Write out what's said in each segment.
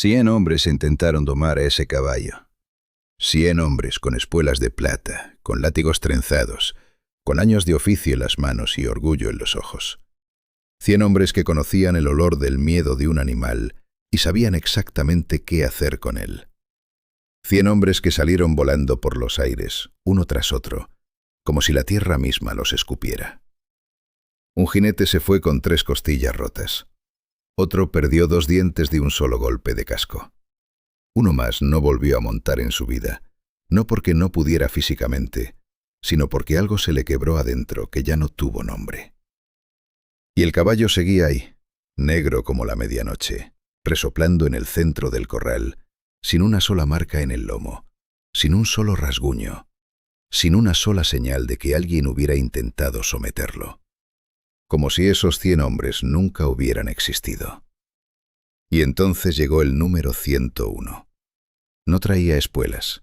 100 hombres intentaron domar a ese caballo. 100 hombres con espuelas de plata, con látigos trenzados, con años de oficio en las manos y orgullo en los ojos. 100 hombres que conocían el olor del miedo de un animal y sabían exactamente qué hacer con él. 100 hombres que salieron volando por los aires, uno tras otro, como si la tierra misma los escupiera. Un jinete se fue con 3 costillas rotas. Otro perdió 2 dientes de un solo golpe de casco. Uno más no volvió a montar en su vida, no porque no pudiera físicamente, sino porque algo se le quebró adentro que ya no tuvo nombre. Y el caballo seguía ahí, negro como la medianoche, resoplando en el centro del corral, sin una sola marca en el lomo, sin un solo rasguño, sin una sola señal de que alguien hubiera intentado someterlo. Como si esos 100 hombres nunca hubieran existido. Y entonces llegó el número 101. No traía espuelas,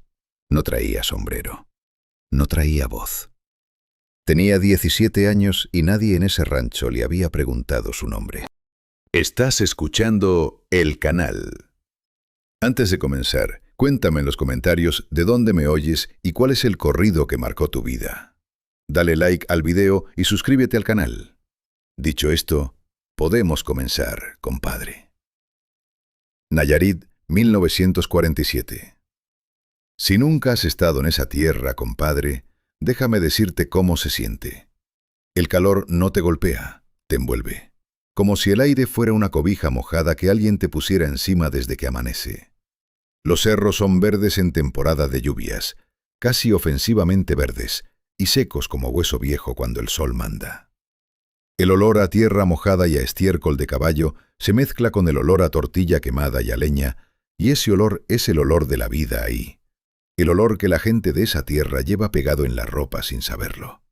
no traía sombrero, no traía voz. Tenía 17 años y nadie en ese rancho le había preguntado su nombre. Estás escuchando El Canal. Antes de comenzar, cuéntame en los comentarios de dónde me oyes y cuál es el corrido que marcó tu vida. Dale like al video y suscríbete al canal. Dicho esto, podemos comenzar, compadre. Nayarit, 1947. Si nunca has estado en esa tierra, compadre, déjame decirte cómo se siente. El calor no te golpea, te envuelve, como si el aire fuera una cobija mojada que alguien te pusiera encima desde que amanece. Los cerros son verdes en temporada de lluvias, casi ofensivamente verdes, y secos como hueso viejo cuando el sol manda. El olor a tierra mojada y a estiércol de caballo se mezcla con el olor a tortilla quemada y a leña, y ese olor es el olor de la vida ahí. El olor que la gente de esa tierra lleva pegado en la ropa sin saberlo.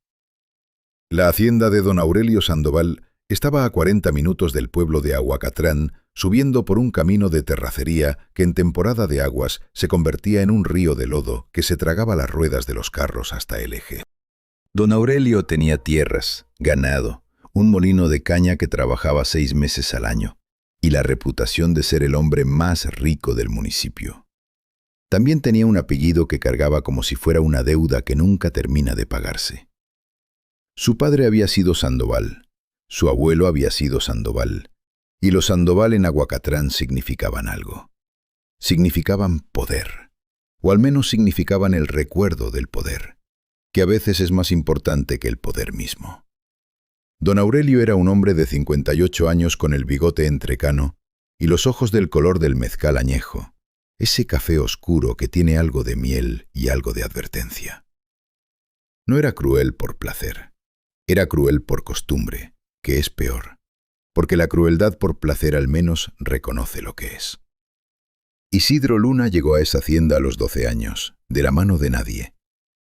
La hacienda de don Aurelio Sandoval estaba a 40 minutos del pueblo de Aguacatrán, subiendo por un camino de terracería que en temporada de aguas se convertía en un río de lodo que se tragaba las ruedas de los carros hasta el eje. Don Aurelio tenía tierras, ganado, un molino de caña que trabajaba 6 meses al año, y la reputación de ser el hombre más rico del municipio. También tenía un apellido que cargaba como si fuera una deuda que nunca termina de pagarse. Su padre había sido Sandoval, su abuelo había sido Sandoval, y los Sandoval en Aguacatrán significaban algo. Significaban poder, o al menos significaban el recuerdo del poder, que a veces es más importante que el poder mismo. Don Aurelio era un hombre de 58 años con el bigote entrecano y los ojos del color del mezcal añejo, ese café oscuro que tiene algo de miel y algo de advertencia. No era cruel por placer, era cruel por costumbre, que es peor, porque la crueldad por placer al menos reconoce lo que es. Isidro Luna llegó a esa hacienda a los 12 años, de la mano de nadie,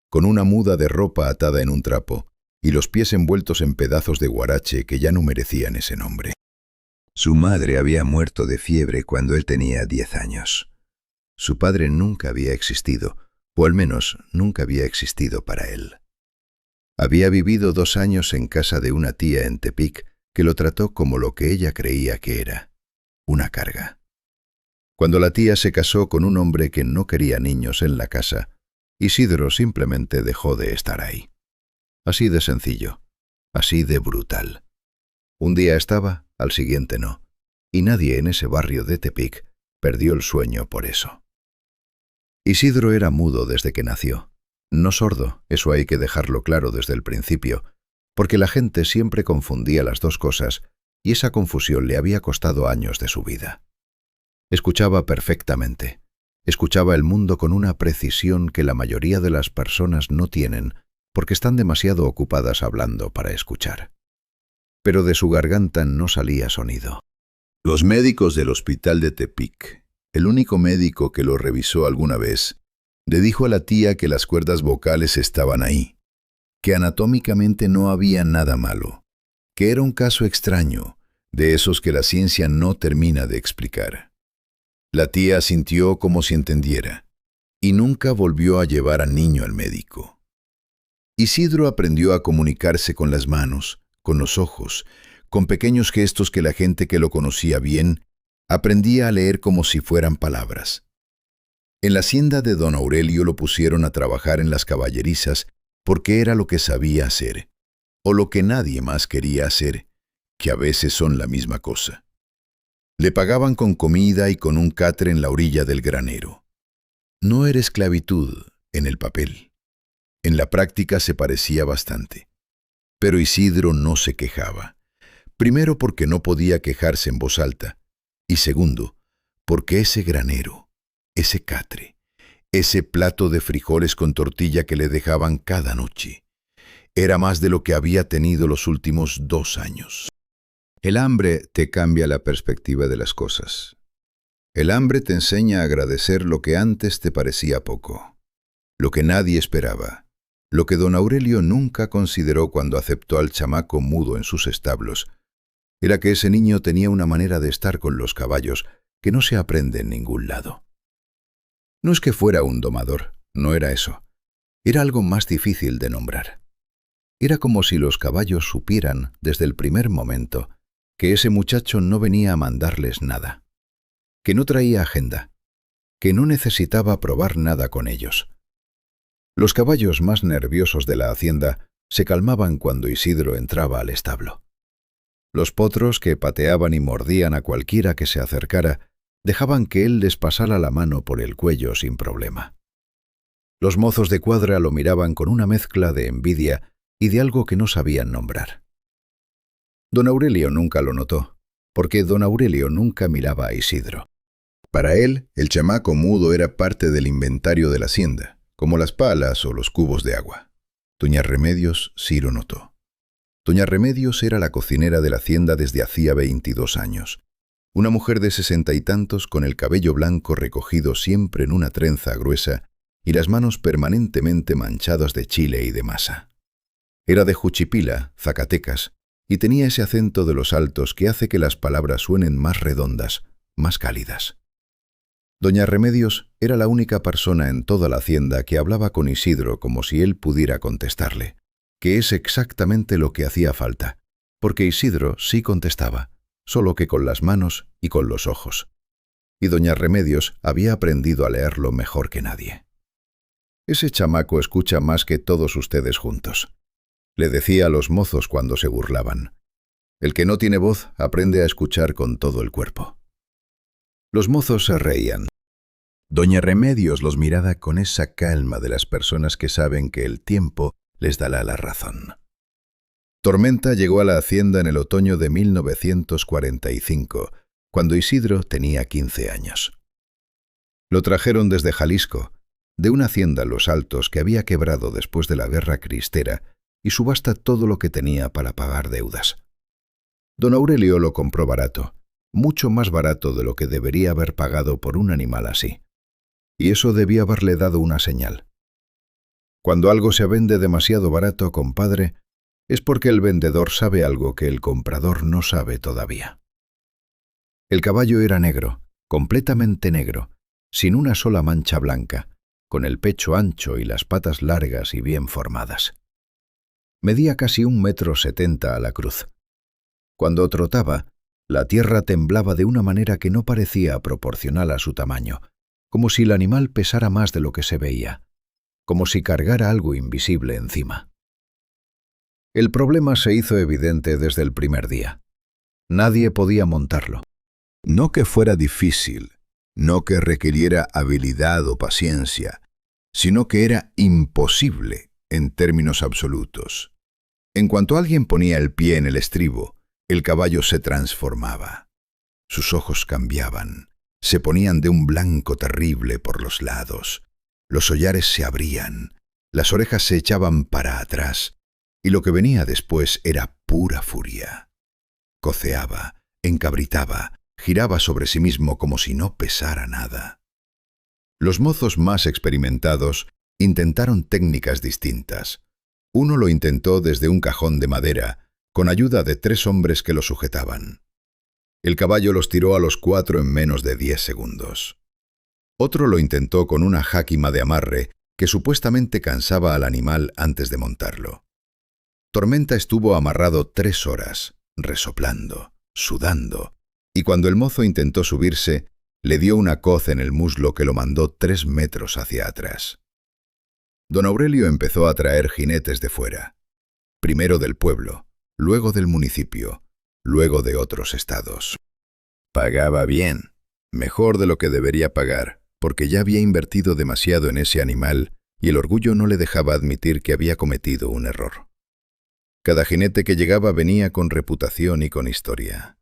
con una muda de ropa atada en un trapo, y los pies envueltos en pedazos de guarache que ya no merecían ese nombre. Su madre había muerto de fiebre cuando él tenía 10 años. Su padre nunca había existido, o al menos nunca había existido para él. Había vivido 2 años en casa de una tía en Tepic que lo trató como lo que ella creía que era, una carga. Cuando la tía se casó con un hombre que no quería niños en la casa, Isidro simplemente dejó de estar ahí. Así de sencillo, así de brutal. Un día estaba, al siguiente no, y nadie en ese barrio de Tepic perdió el sueño por eso. Isidro era mudo desde que nació. No sordo, eso hay que dejarlo claro desde el principio, porque la gente siempre confundía las dos cosas, y esa confusión le había costado años de su vida. Escuchaba perfectamente. Escuchaba el mundo con una precisión que la mayoría de las personas no tienen, porque están demasiado ocupadas hablando para escuchar. Pero de su garganta no salía sonido. Los médicos del hospital de Tepic, el único médico que lo revisó alguna vez, le dijo a la tía que las cuerdas vocales estaban ahí, que anatómicamente no había nada malo, que era un caso extraño, de esos que la ciencia no termina de explicar. La tía sintió como si entendiera, y nunca volvió a llevar al niño al médico. Isidro aprendió a comunicarse con las manos, con los ojos, con pequeños gestos que la gente que lo conocía bien Aprendía a leer como si fueran palabras. En la hacienda de don Aurelio lo pusieron a trabajar en las caballerizas porque era lo que sabía hacer, o lo que nadie más quería hacer, que a veces son la misma cosa. Le pagaban con comida y con un catre en la orilla del granero. No era esclavitud en el papel. En la práctica se parecía bastante. Pero Isidro no se quejaba. Primero porque no podía quejarse en voz alta, y segundo, porque ese granero, ese catre, ese plato de frijoles con tortilla que le dejaban cada noche, era más de lo que había tenido los últimos 2 años. El hambre te cambia la perspectiva de las cosas. El hambre te enseña a agradecer lo que antes te parecía poco, lo que nadie esperaba, lo que don Aurelio nunca consideró cuando aceptó al chamaco mudo en sus establos. Era que ese niño tenía una manera de estar con los caballos que no se aprende en ningún lado. No es que fuera un domador, no era eso. Era algo más difícil de nombrar. Era como si los caballos supieran, desde el primer momento, que ese muchacho no venía a mandarles nada, que no traía agenda, que no necesitaba probar nada con ellos. Los caballos más nerviosos de la hacienda se calmaban cuando Isidro entraba al establo. Los potros, que pateaban y mordían a cualquiera que se acercara, dejaban que él les pasara la mano por el cuello sin problema. Los mozos de cuadra lo miraban con una mezcla de envidia y de algo que no sabían nombrar. Don Aurelio nunca lo notó, porque don Aurelio nunca miraba a Isidro. Para él, el chamaco mudo era parte del inventario de la hacienda, como las palas o los cubos de agua. Doña Remedios sí lo notó. Doña Remedios era la cocinera de la hacienda desde hacía 22 años. Una mujer de 60 y tantos con el cabello blanco recogido siempre en una trenza gruesa y las manos permanentemente manchadas de chile y de masa. Era de Juchipila, Zacatecas, y tenía ese acento de los altos que hace que las palabras suenen más redondas, más cálidas. Doña Remedios era la única persona en toda la hacienda que hablaba con Isidro como si él pudiera contestarle, que es exactamente lo que hacía falta, porque Isidro sí contestaba, solo que con las manos y con los ojos. Y doña Remedios había aprendido a leerlo mejor que nadie. «Ese chamaco escucha más que todos ustedes juntos», le decía a los mozos cuando se burlaban. «El que no tiene voz aprende a escuchar con todo el cuerpo». Los mozos se reían. Doña Remedios los miraba con esa calma de las personas que saben que el tiempo les dará la razón. Tormenta llegó a la hacienda en el otoño de 1945, cuando Isidro tenía 15 años. Lo trajeron desde Jalisco, de una hacienda en Los Altos que había quebrado después de la guerra cristera y subasta todo lo que tenía para pagar deudas. Don Aurelio lo compró barato, mucho más barato de lo que debería haber pagado por un animal así. Y eso debía haberle dado una señal. Cuando algo se vende demasiado barato, compadre, es porque el vendedor sabe algo que el comprador no sabe todavía. El caballo era negro, completamente negro, sin una sola mancha blanca, con el pecho ancho y las patas largas y bien formadas. Medía casi 1,70 m a la cruz. Cuando trotaba, la tierra temblaba de una manera que no parecía proporcional a su tamaño, como si el animal pesara más de lo que se veía, como si cargara algo invisible encima. El problema se hizo evidente desde el primer día. Nadie podía montarlo. No que fuera difícil, no que requiriera habilidad o paciencia, sino que era imposible en términos absolutos. En cuanto alguien ponía el pie en el estribo, el caballo se transformaba. Sus ojos cambiaban, se ponían de un blanco terrible por los lados, los hollares se abrían, las orejas se echaban para atrás, y lo que venía después era pura furia. Coceaba, encabritaba, giraba sobre sí mismo como si no pesara nada. Los mozos más experimentados intentaron técnicas distintas. Uno lo intentó desde un cajón de madera, con ayuda de 3 hombres que lo sujetaban. El caballo los tiró a los 4 en menos de 10 segundos. Otro lo intentó con una jáquima de amarre que supuestamente cansaba al animal antes de montarlo. Tormenta estuvo amarrado 3 horas, resoplando, sudando, y cuando el mozo intentó subirse, le dio una coz en el muslo que lo mandó 3 metros hacia atrás. Don Aurelio empezó a traer jinetes de fuera, primero del pueblo, luego del municipio, luego de otros estados. Pagaba bien, mejor de lo que debería pagar, porque ya había invertido demasiado en ese animal y el orgullo no le dejaba admitir que había cometido un error. Cada jinete que llegaba venía con reputación y con historia.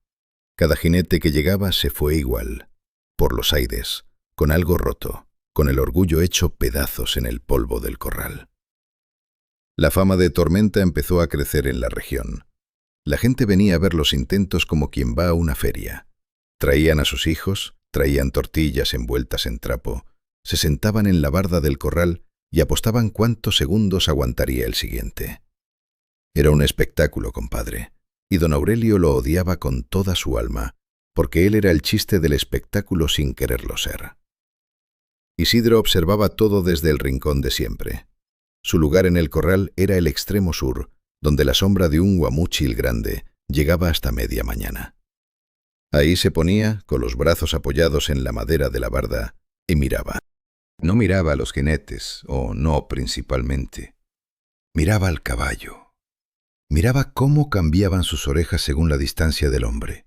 Cada jinete que llegaba se fue igual, por los aires, con algo roto, con el orgullo hecho pedazos en el polvo del corral. La fama de Tormenta empezó a crecer en la región. La gente venía a ver los intentos como quien va a una feria. Traían a sus hijos, traían tortillas envueltas en trapo, se sentaban en la barda del corral y apostaban cuántos segundos aguantaría el siguiente. Era un espectáculo, compadre, y don Aurelio lo odiaba con toda su alma, porque él era el chiste del espectáculo sin quererlo ser. Isidro observaba todo desde el rincón de siempre. Su lugar en el corral era el extremo sur, donde la sombra de un guamúchil grande llegaba hasta media mañana. Ahí se ponía, con los brazos apoyados en la madera de la barda, y miraba. No miraba a los jinetes, o no principalmente. Miraba al caballo. Miraba cómo cambiaban sus orejas según la distancia del hombre.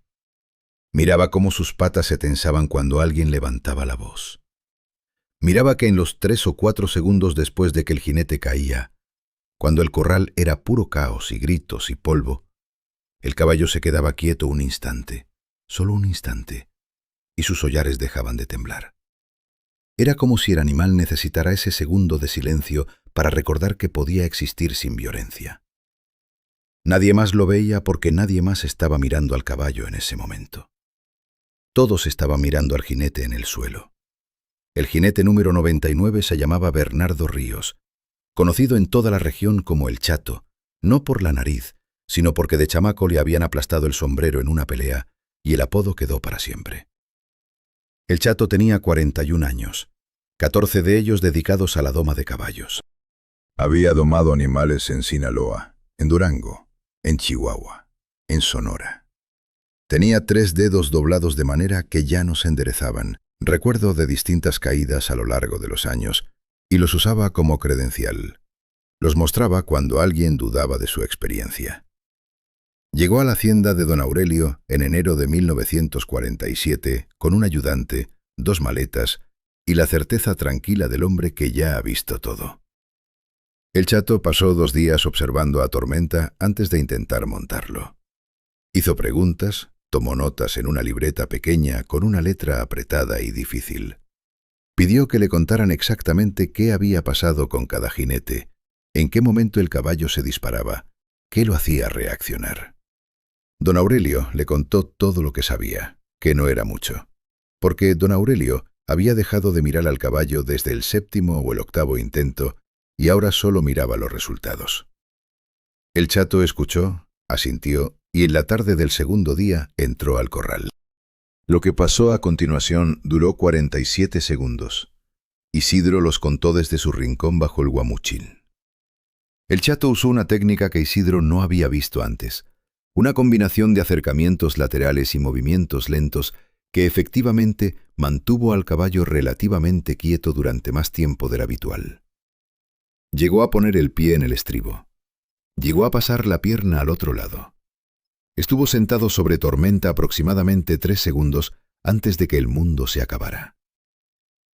Miraba cómo sus patas se tensaban cuando alguien levantaba la voz. Miraba que en los 3 o 4 segundos después de que el jinete caía, cuando el corral era puro caos y gritos y polvo, el caballo se quedaba quieto un instante, solo un instante, y sus hollares dejaban de temblar. Era como si el animal necesitara ese segundo de silencio para recordar que podía existir sin violencia. Nadie más lo veía porque nadie más estaba mirando al caballo en ese momento. Todos estaban mirando al jinete en el suelo. El jinete número 99 se llamaba Bernardo Ríos, conocido en toda la región como el Chato, no por la nariz, sino porque de chamaco le habían aplastado el sombrero en una pelea y el apodo quedó para siempre. El Chato tenía 41 años, 14 de ellos dedicados a la doma de caballos. Había domado animales en Sinaloa, en Durango, en Chihuahua, en Sonora. Tenía 3 dedos doblados de manera que ya no se enderezaban, recuerdo de distintas caídas a lo largo de los años, y los usaba como credencial. Los mostraba cuando alguien dudaba de su experiencia. Llegó a la hacienda de don Aurelio en enero de 1947 con un ayudante, 2 maletas y la certeza tranquila del hombre que ya ha visto todo. El Chato pasó 2 días observando a Tormenta antes de intentar montarlo. Hizo preguntas, tomó notas en una libreta pequeña con una letra apretada y difícil. Pidió que le contaran exactamente qué había pasado con cada jinete, en qué momento el caballo se disparaba, qué lo hacía reaccionar. Don Aurelio le contó todo lo que sabía, que no era mucho, porque don Aurelio había dejado de mirar al caballo desde el 7º o el 8º intento y ahora solo miraba los resultados. El Chato escuchó, asintió y en la tarde del 2.º día entró al corral. Lo que pasó a continuación duró 47 segundos. Isidro los contó desde su rincón bajo el guamúchil. El Chato usó una técnica que Isidro no había visto antes, una combinación de acercamientos laterales y movimientos lentos que efectivamente mantuvo al caballo relativamente quieto durante más tiempo del habitual. Llegó a poner el pie en el estribo. Llegó a pasar la pierna al otro lado. Estuvo sentado sobre Tormenta aproximadamente 3 segundos antes de que el mundo se acabara.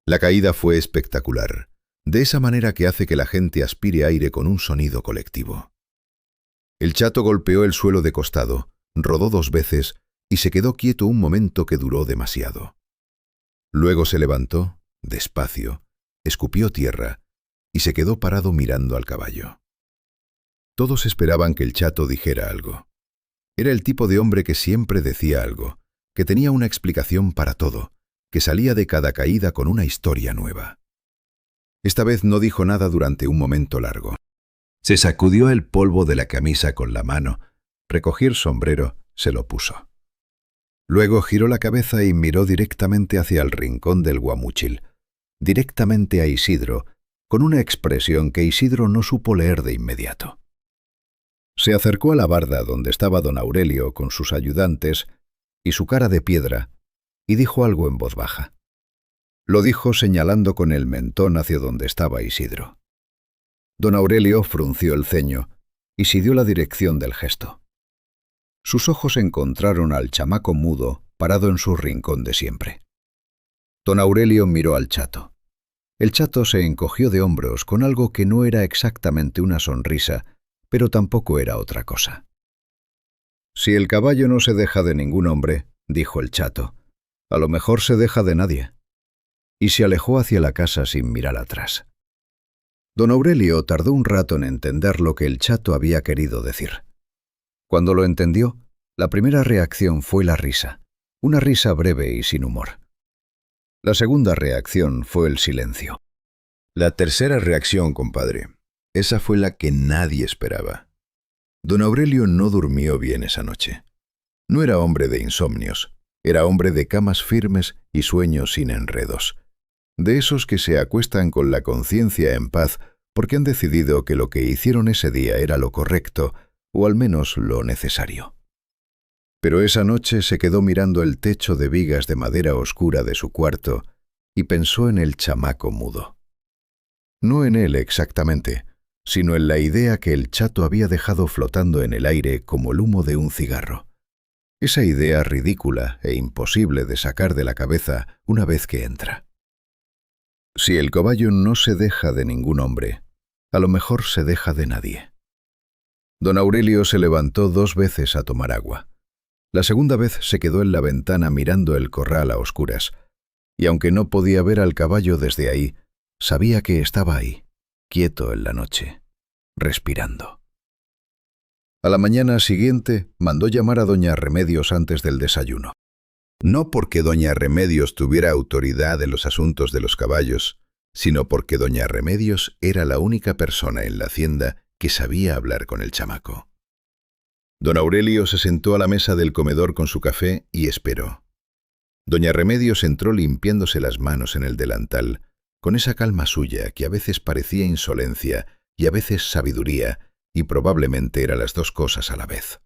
La caída fue espectacular, de esa manera que hace que la gente aspire aire con un sonido colectivo. El Chato golpeó el suelo de costado, rodó 2 veces y se quedó quieto un momento que duró demasiado. Luego se levantó, despacio, escupió tierra y se quedó parado mirando al caballo. Todos esperaban que el Chato dijera algo. Era el tipo de hombre que siempre decía algo, que tenía una explicación para todo, que salía de cada caída con una historia nueva. Esta vez no dijo nada durante un momento largo. Se sacudió el polvo de la camisa con la mano, recogió el sombrero, se lo puso. Luego giró la cabeza y miró directamente hacia el rincón del guamúchil, directamente a Isidro, con una expresión que Isidro no supo leer de inmediato. Se acercó a la barda donde estaba don Aurelio con sus ayudantes y su cara de piedra, y dijo algo en voz baja. Lo dijo señalando con el mentón hacia donde estaba Isidro. Don Aurelio frunció el ceño y siguió la dirección del gesto. Sus ojos encontraron al chamaco mudo parado en su rincón de siempre. Don Aurelio miró al chato. El chato se encogió de hombros con algo que no era exactamente una sonrisa, pero tampoco era otra cosa. «Si el caballo no se deja de ningún hombre», dijo el chato, «a lo mejor se deja de nadie». Y se alejó hacia la casa sin mirar atrás. Don Aurelio tardó un rato en entender lo que el chato había querido decir. Cuando lo entendió, la primera reacción fue la risa, una risa breve y sin humor. La segunda reacción fue el silencio. La tercera reacción, compadre, esa fue la que nadie esperaba. Don Aurelio no durmió bien esa noche. No era hombre de insomnios, era hombre de camas firmes y sueños sin enredos. De esos que se acuestan con la conciencia en paz porque han decidido que lo que hicieron ese día era lo correcto, o al menos lo necesario. Pero esa noche se quedó mirando el techo de vigas de madera oscura de su cuarto y pensó en el chamaco mudo. No en él exactamente, sino en la idea que el chato había dejado flotando en el aire como el humo de un cigarro. Esa idea ridícula e imposible de sacar de la cabeza una vez que entra. Si el caballo no se deja de ningún hombre, a lo mejor se deja de nadie. Don Aurelio se levantó 2 veces a tomar agua. La segunda vez se quedó en la ventana mirando el corral a oscuras, y aunque no podía ver al caballo desde ahí, sabía que estaba ahí, quieto en la noche, respirando. A la mañana siguiente mandó llamar a doña Remedios antes del desayuno. No porque doña Remedios tuviera autoridad en los asuntos de los caballos, sino porque doña Remedios era la única persona en la hacienda que sabía hablar con el chamaco. Don Aurelio se sentó a la mesa del comedor con su café y esperó. Doña Remedios entró limpiándose las manos en el delantal, con esa calma suya que a veces parecía insolencia y a veces sabiduría, y probablemente eran las 2 cosas a la vez.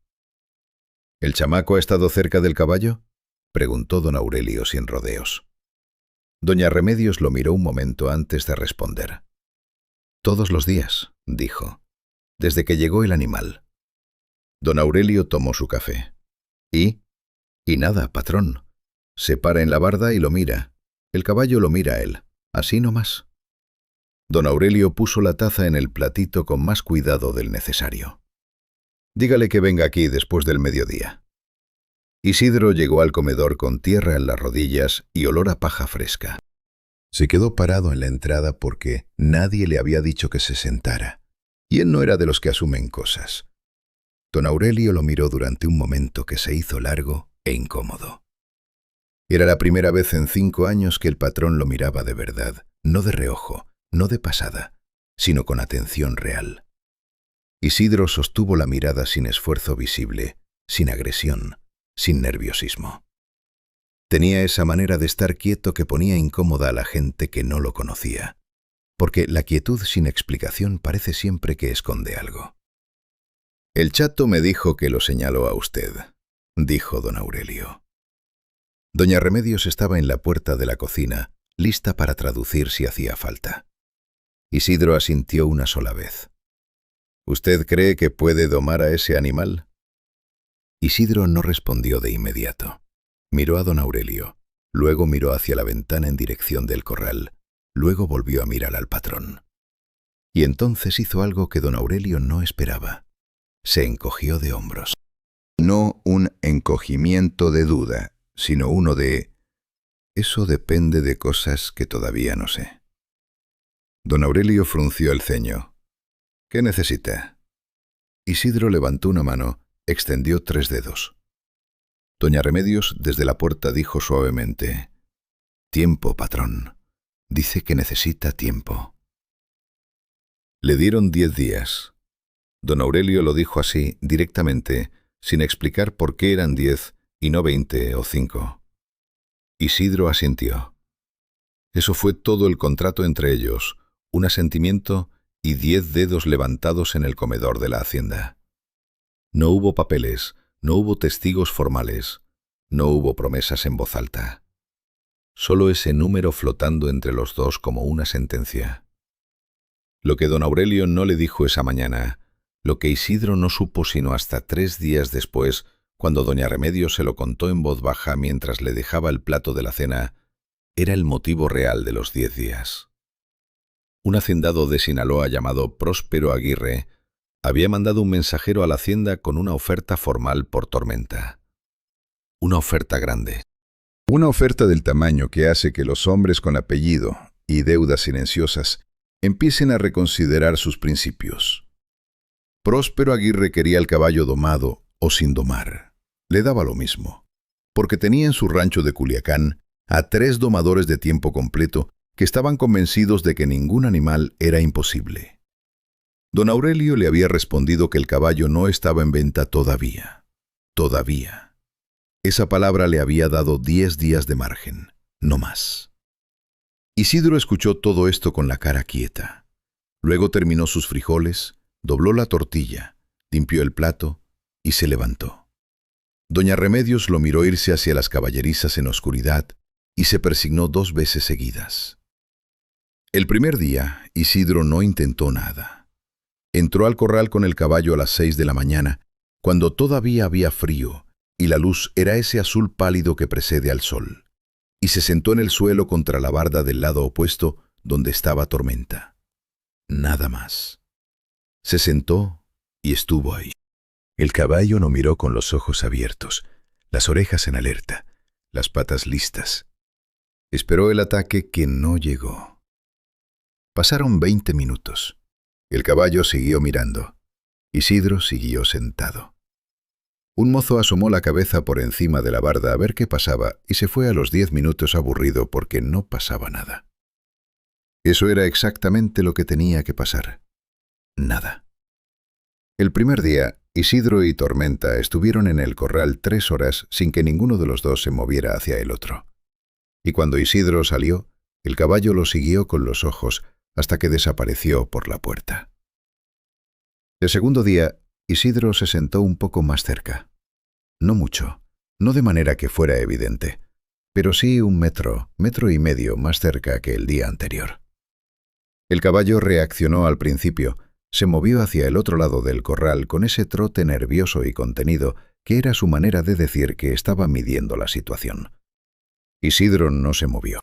¿El chamaco ha estado cerca del caballo?, preguntó don Aurelio sin rodeos. Doña Remedios lo miró un momento antes de responder. «Todos los días», dijo, «desde que llegó el animal». Don Aurelio tomó su café. «¿Y? Y nada, patrón. Se para en la barda y lo mira. El caballo lo mira a él. Así nomás». Don Aurelio puso la taza en el platito con más cuidado del necesario. «Dígale que venga aquí después del mediodía». Isidro llegó al comedor con tierra en las rodillas y olor a paja fresca. Se quedó parado en la entrada porque nadie le había dicho que se sentara, y él no era de los que asumen cosas. Don Aurelio lo miró durante un momento que se hizo largo e incómodo. Era la primera vez en 5 años que el patrón lo miraba de verdad, no de reojo, no de pasada, sino con atención real. Isidro sostuvo la mirada sin esfuerzo visible, sin agresión, sin nerviosismo. Tenía esa manera de estar quieto que ponía incómoda a la gente que no lo conocía, porque la quietud sin explicación parece siempre que esconde algo. «El chato me dijo que lo señaló a usted», dijo don Aurelio. Doña Remedios estaba en la puerta de la cocina, lista para traducir si hacía falta. Isidro asintió una sola vez. «¿Usted cree que puede domar a ese animal?» Isidro no respondió de inmediato. Miró a don Aurelio, luego miró hacia la ventana en dirección del corral, luego volvió a mirar al patrón. Y entonces hizo algo que don Aurelio no esperaba. Se encogió de hombros. No un encogimiento de duda, sino uno de... Eso depende de cosas que todavía no sé. Don Aurelio frunció el ceño. ¿Qué necesita? Isidro levantó una mano, extendió 3 dedos. Doña Remedios desde la puerta dijo suavemente: «Tiempo, patrón. Dice que necesita tiempo». Le dieron 10 días. Don Aurelio lo dijo así, directamente, sin explicar por qué eran 10 y no 20 o 5. Isidro asintió. Eso fue todo el contrato entre ellos, un asentimiento y 10 dedos levantados en el comedor de la hacienda. No hubo papeles, no hubo testigos formales, No hubo promesas en voz alta. Solo ese número flotando entre los dos como una sentencia. Lo que don Aurelio no le dijo esa mañana, lo que Isidro no supo sino hasta 3 días después, cuando doña Remedios se lo contó en voz baja mientras le dejaba el plato de la cena, era el motivo real de los 10 días. Un hacendado de Sinaloa llamado Próspero Aguirre había mandado un mensajero a la hacienda con una oferta formal por Tormenta. Una oferta grande. Una oferta del tamaño que hace que los hombres con apellido y deudas silenciosas empiecen a reconsiderar sus principios. Próspero Aguirre quería el caballo domado o sin domar. Le daba lo mismo, porque tenía en su rancho de Culiacán a 3 domadores de tiempo completo que estaban convencidos de que ningún animal era imposible. Don Aurelio le había respondido que el caballo no estaba en venta todavía. Todavía. Esa palabra le había dado 10 días de margen, no más. Isidro escuchó todo esto con la cara quieta. Luego terminó sus frijoles, dobló la tortilla, limpió el plato y se levantó. Doña Remedios lo miró irse hacia las caballerizas en oscuridad y se persignó 2 veces seguidas. El primer día, Isidro no intentó nada. Entró al corral con el caballo a las 6 de la mañana, cuando todavía había frío y la luz era ese azul pálido que precede al sol, y se sentó en el suelo contra la barda del lado opuesto donde estaba Tormenta. Nada más. Se sentó y estuvo ahí. El caballo no miró con los ojos abiertos, las orejas en alerta, las patas listas. Esperó el ataque que no llegó. Pasaron 20 minutos. El caballo siguió mirando. Isidro siguió sentado. Un mozo asomó la cabeza por encima de la barda a ver qué pasaba y se fue a los 10 minutos aburrido porque no pasaba nada. Eso era exactamente lo que tenía que pasar. Nada. El primer día, Isidro y Tormenta estuvieron en el corral 3 horas sin que ninguno de los dos se moviera hacia el otro. Y cuando Isidro salió, el caballo lo siguió con los ojos hasta que desapareció por la puerta. El segundo día, Isidro se sentó un poco más cerca. No mucho, no de manera que fuera evidente, pero sí 1 metro, 1,5 metros más cerca que el día anterior. El caballo reaccionó al principio, se movió hacia el otro lado del corral con ese trote nervioso y contenido que era su manera de decir que estaba midiendo la situación. Isidro no se movió.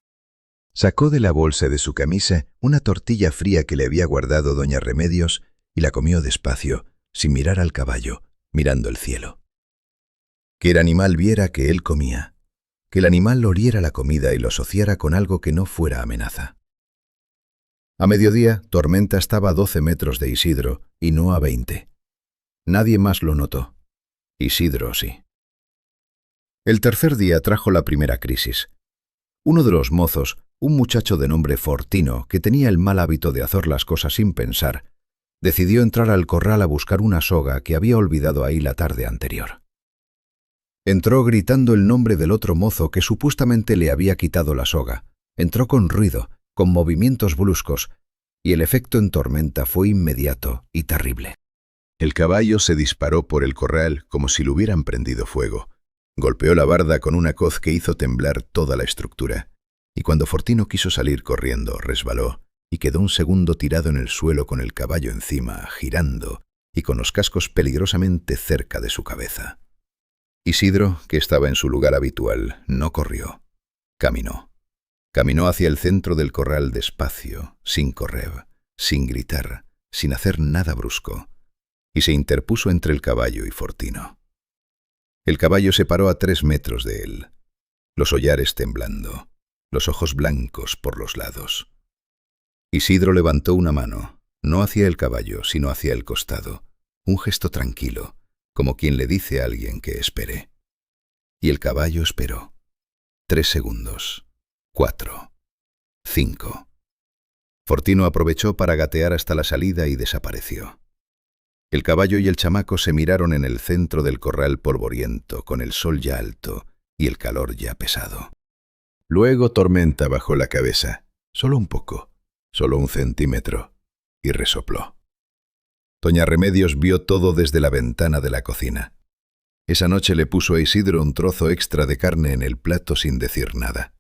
Sacó de la bolsa de su camisa una tortilla fría que le había guardado doña Remedios y la comió despacio, sin mirar al caballo, mirando el cielo. Que el animal viera que él comía, que el animal oliera la comida y lo asociara con algo que no fuera amenaza. A mediodía, Tormenta estaba a 12 metros de Isidro y no a 20. Nadie más lo notó. Isidro sí. El tercer día trajo la primera crisis. Uno de los mozos, un muchacho de nombre Fortino, que tenía el mal hábito de hacer las cosas sin pensar, decidió entrar al corral a buscar una soga que había olvidado ahí la tarde anterior. Entró gritando el nombre del otro mozo que supuestamente le había quitado la soga. Entró con ruido, con movimientos bruscos, y el efecto en Tormenta fue inmediato y terrible. El caballo se disparó por el corral como si le hubieran prendido fuego. Golpeó la barda con una coz que hizo temblar toda la estructura, y cuando Fortino quiso salir corriendo, resbaló y quedó un segundo tirado en el suelo con el caballo encima, girando, y con los cascos peligrosamente cerca de su cabeza. Isidro, que estaba en su lugar habitual, no corrió. Caminó. Caminó hacia el centro del corral despacio, sin correr, sin gritar, sin hacer nada brusco, y se interpuso entre el caballo y Fortino. El caballo se paró a 3 metros de él, los hollares temblando, los ojos blancos por los lados. Isidro levantó una mano, no hacia el caballo, sino hacia el costado, un gesto tranquilo, como quien le dice a alguien que espere. Y el caballo esperó. 3 segundos. 4. 5. Fortino aprovechó para gatear hasta la salida y desapareció. El caballo y el chamaco se miraron en el centro del corral polvoriento, con el sol ya alto y el calor ya pesado. Luego Tormenta bajó la cabeza, solo un poco, solo 1 centímetro, y resopló. Doña Remedios vio todo desde la ventana de la cocina. Esa noche le puso a Isidro un trozo extra de carne en el plato sin decir nada.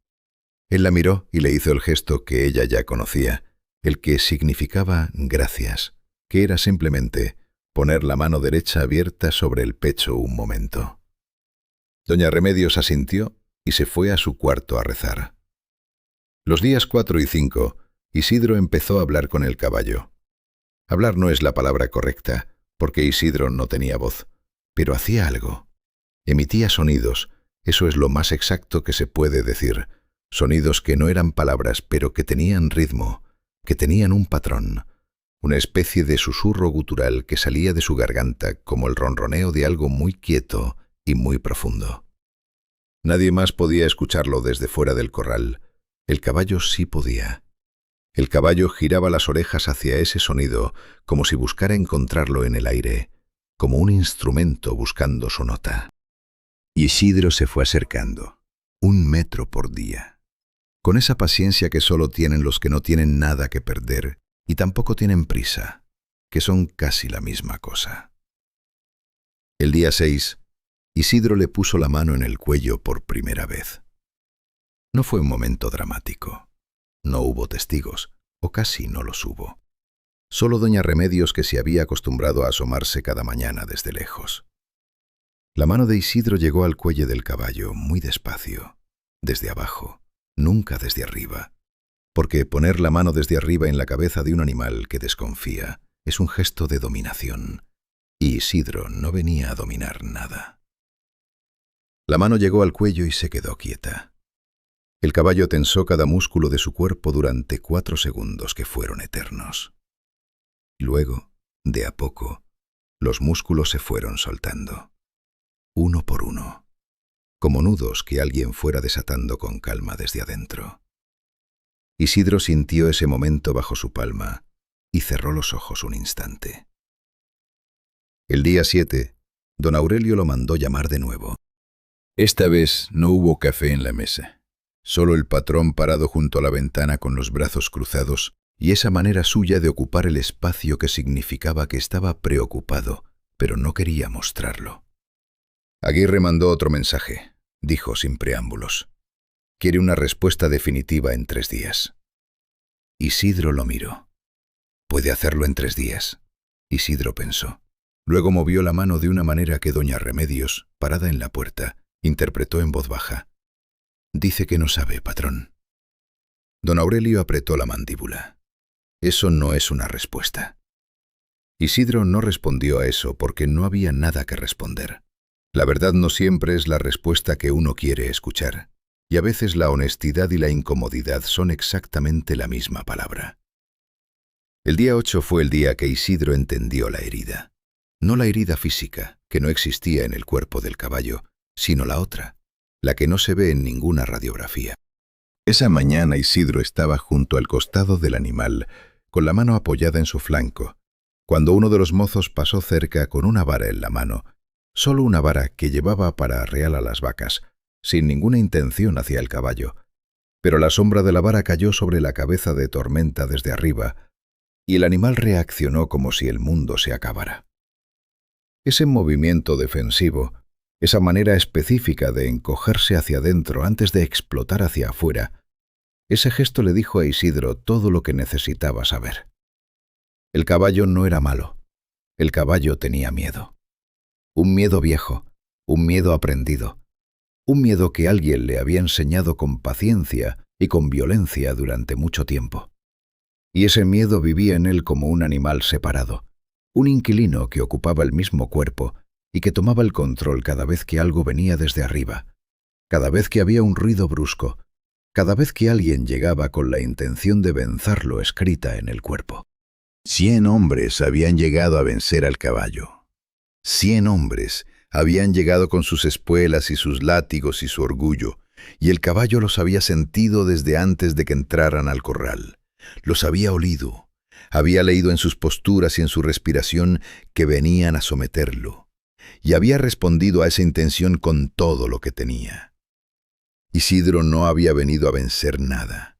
Él la miró y le hizo el gesto que ella ya conocía, el que significaba gracias, que era simplemente poner la mano derecha abierta sobre el pecho un momento. Doña Remedios asintió y se fue a su cuarto a rezar. Los días 4 y 5, Isidro empezó a hablar con el caballo. Hablar no es la palabra correcta, porque Isidro no tenía voz, pero hacía algo. Emitía sonidos, eso es lo más exacto que se puede decir, sonidos que no eran palabras, pero que tenían ritmo, que tenían un patrón, una especie de susurro gutural que salía de su garganta como el ronroneo de algo muy quieto y muy profundo. Nadie más podía escucharlo desde fuera del corral. El caballo sí podía. El caballo giraba las orejas hacia ese sonido como si buscara encontrarlo en el aire, como un instrumento buscando su nota. Y Isidro se fue acercando, 1 metro por día, con esa paciencia que solo tienen los que no tienen nada que perder y tampoco tienen prisa, que son casi la misma cosa. El día 6, Isidro le puso la mano en el cuello por primera vez. No fue un momento dramático. No hubo testigos, o casi no los hubo. Solo doña Remedios, que se había acostumbrado a asomarse cada mañana desde lejos. La mano de Isidro llegó al cuello del caballo muy despacio, desde abajo, nunca desde arriba, porque poner la mano desde arriba en la cabeza de un animal que desconfía es un gesto de dominación, y Isidro no venía a dominar nada. La mano llegó al cuello y se quedó quieta. El caballo tensó cada músculo de su cuerpo durante 4 segundos que fueron eternos. Luego, de a poco, los músculos se fueron soltando, uno por uno, como nudos que alguien fuera desatando con calma desde adentro. Isidro sintió ese momento bajo su palma y cerró los ojos un instante. El día 7, don Aurelio lo mandó llamar de nuevo. Esta vez no hubo café en la mesa. Solo el patrón parado junto a la ventana con los brazos cruzados y esa manera suya de ocupar el espacio que significaba que estaba preocupado, pero no quería mostrarlo. Aguirre mandó otro mensaje, dijo sin preámbulos. Quiere una respuesta definitiva en 3 días. Isidro lo miró. Puede hacerlo en 3 días, Isidro pensó. Luego movió la mano de una manera que doña Remedios, parada en la puerta, interpretó en voz baja. Dice que no sabe, patrón. Don Aurelio apretó la mandíbula. Eso no es una respuesta. Isidro no respondió a eso porque no había nada que responder. La verdad no siempre es la respuesta que uno quiere escuchar, y a veces la honestidad y la incomodidad son exactamente la misma palabra. El día 8 fue el día que Isidro entendió la herida. No la herida física, que no existía en el cuerpo del caballo, sino la otra, la que no se ve en ninguna radiografía. Esa mañana Isidro estaba junto al costado del animal, con la mano apoyada en su flanco, cuando uno de los mozos pasó cerca con una vara en la mano, solo una vara que llevaba para arrear a las vacas, sin ninguna intención hacia el caballo. Pero la sombra de la vara cayó sobre la cabeza de Tormenta desde arriba, y el animal reaccionó como si el mundo se acabara. Ese movimiento defensivo, esa manera específica de encogerse hacia adentro antes de explotar hacia afuera, ese gesto le dijo a Isidro todo lo que necesitaba saber. El caballo no era malo. El caballo tenía miedo. Un miedo viejo, un miedo aprendido, un miedo que alguien le había enseñado con paciencia y con violencia durante mucho tiempo. Y ese miedo vivía en él como un animal separado, un inquilino que ocupaba el mismo cuerpo y que tomaba el control cada vez que algo venía desde arriba, cada vez que había un ruido brusco, cada vez que alguien llegaba con la intención de vencerlo escrita en el cuerpo. 100 hombres habían llegado a vencer al caballo. 100 hombres habían llegado con sus espuelas y sus látigos y su orgullo, y el caballo los había sentido desde antes de que entraran al corral. Los había olido, había leído en sus posturas y en su respiración que venían a someterlo, y había respondido a esa intención con todo lo que tenía. Isidro no había venido a vencer nada,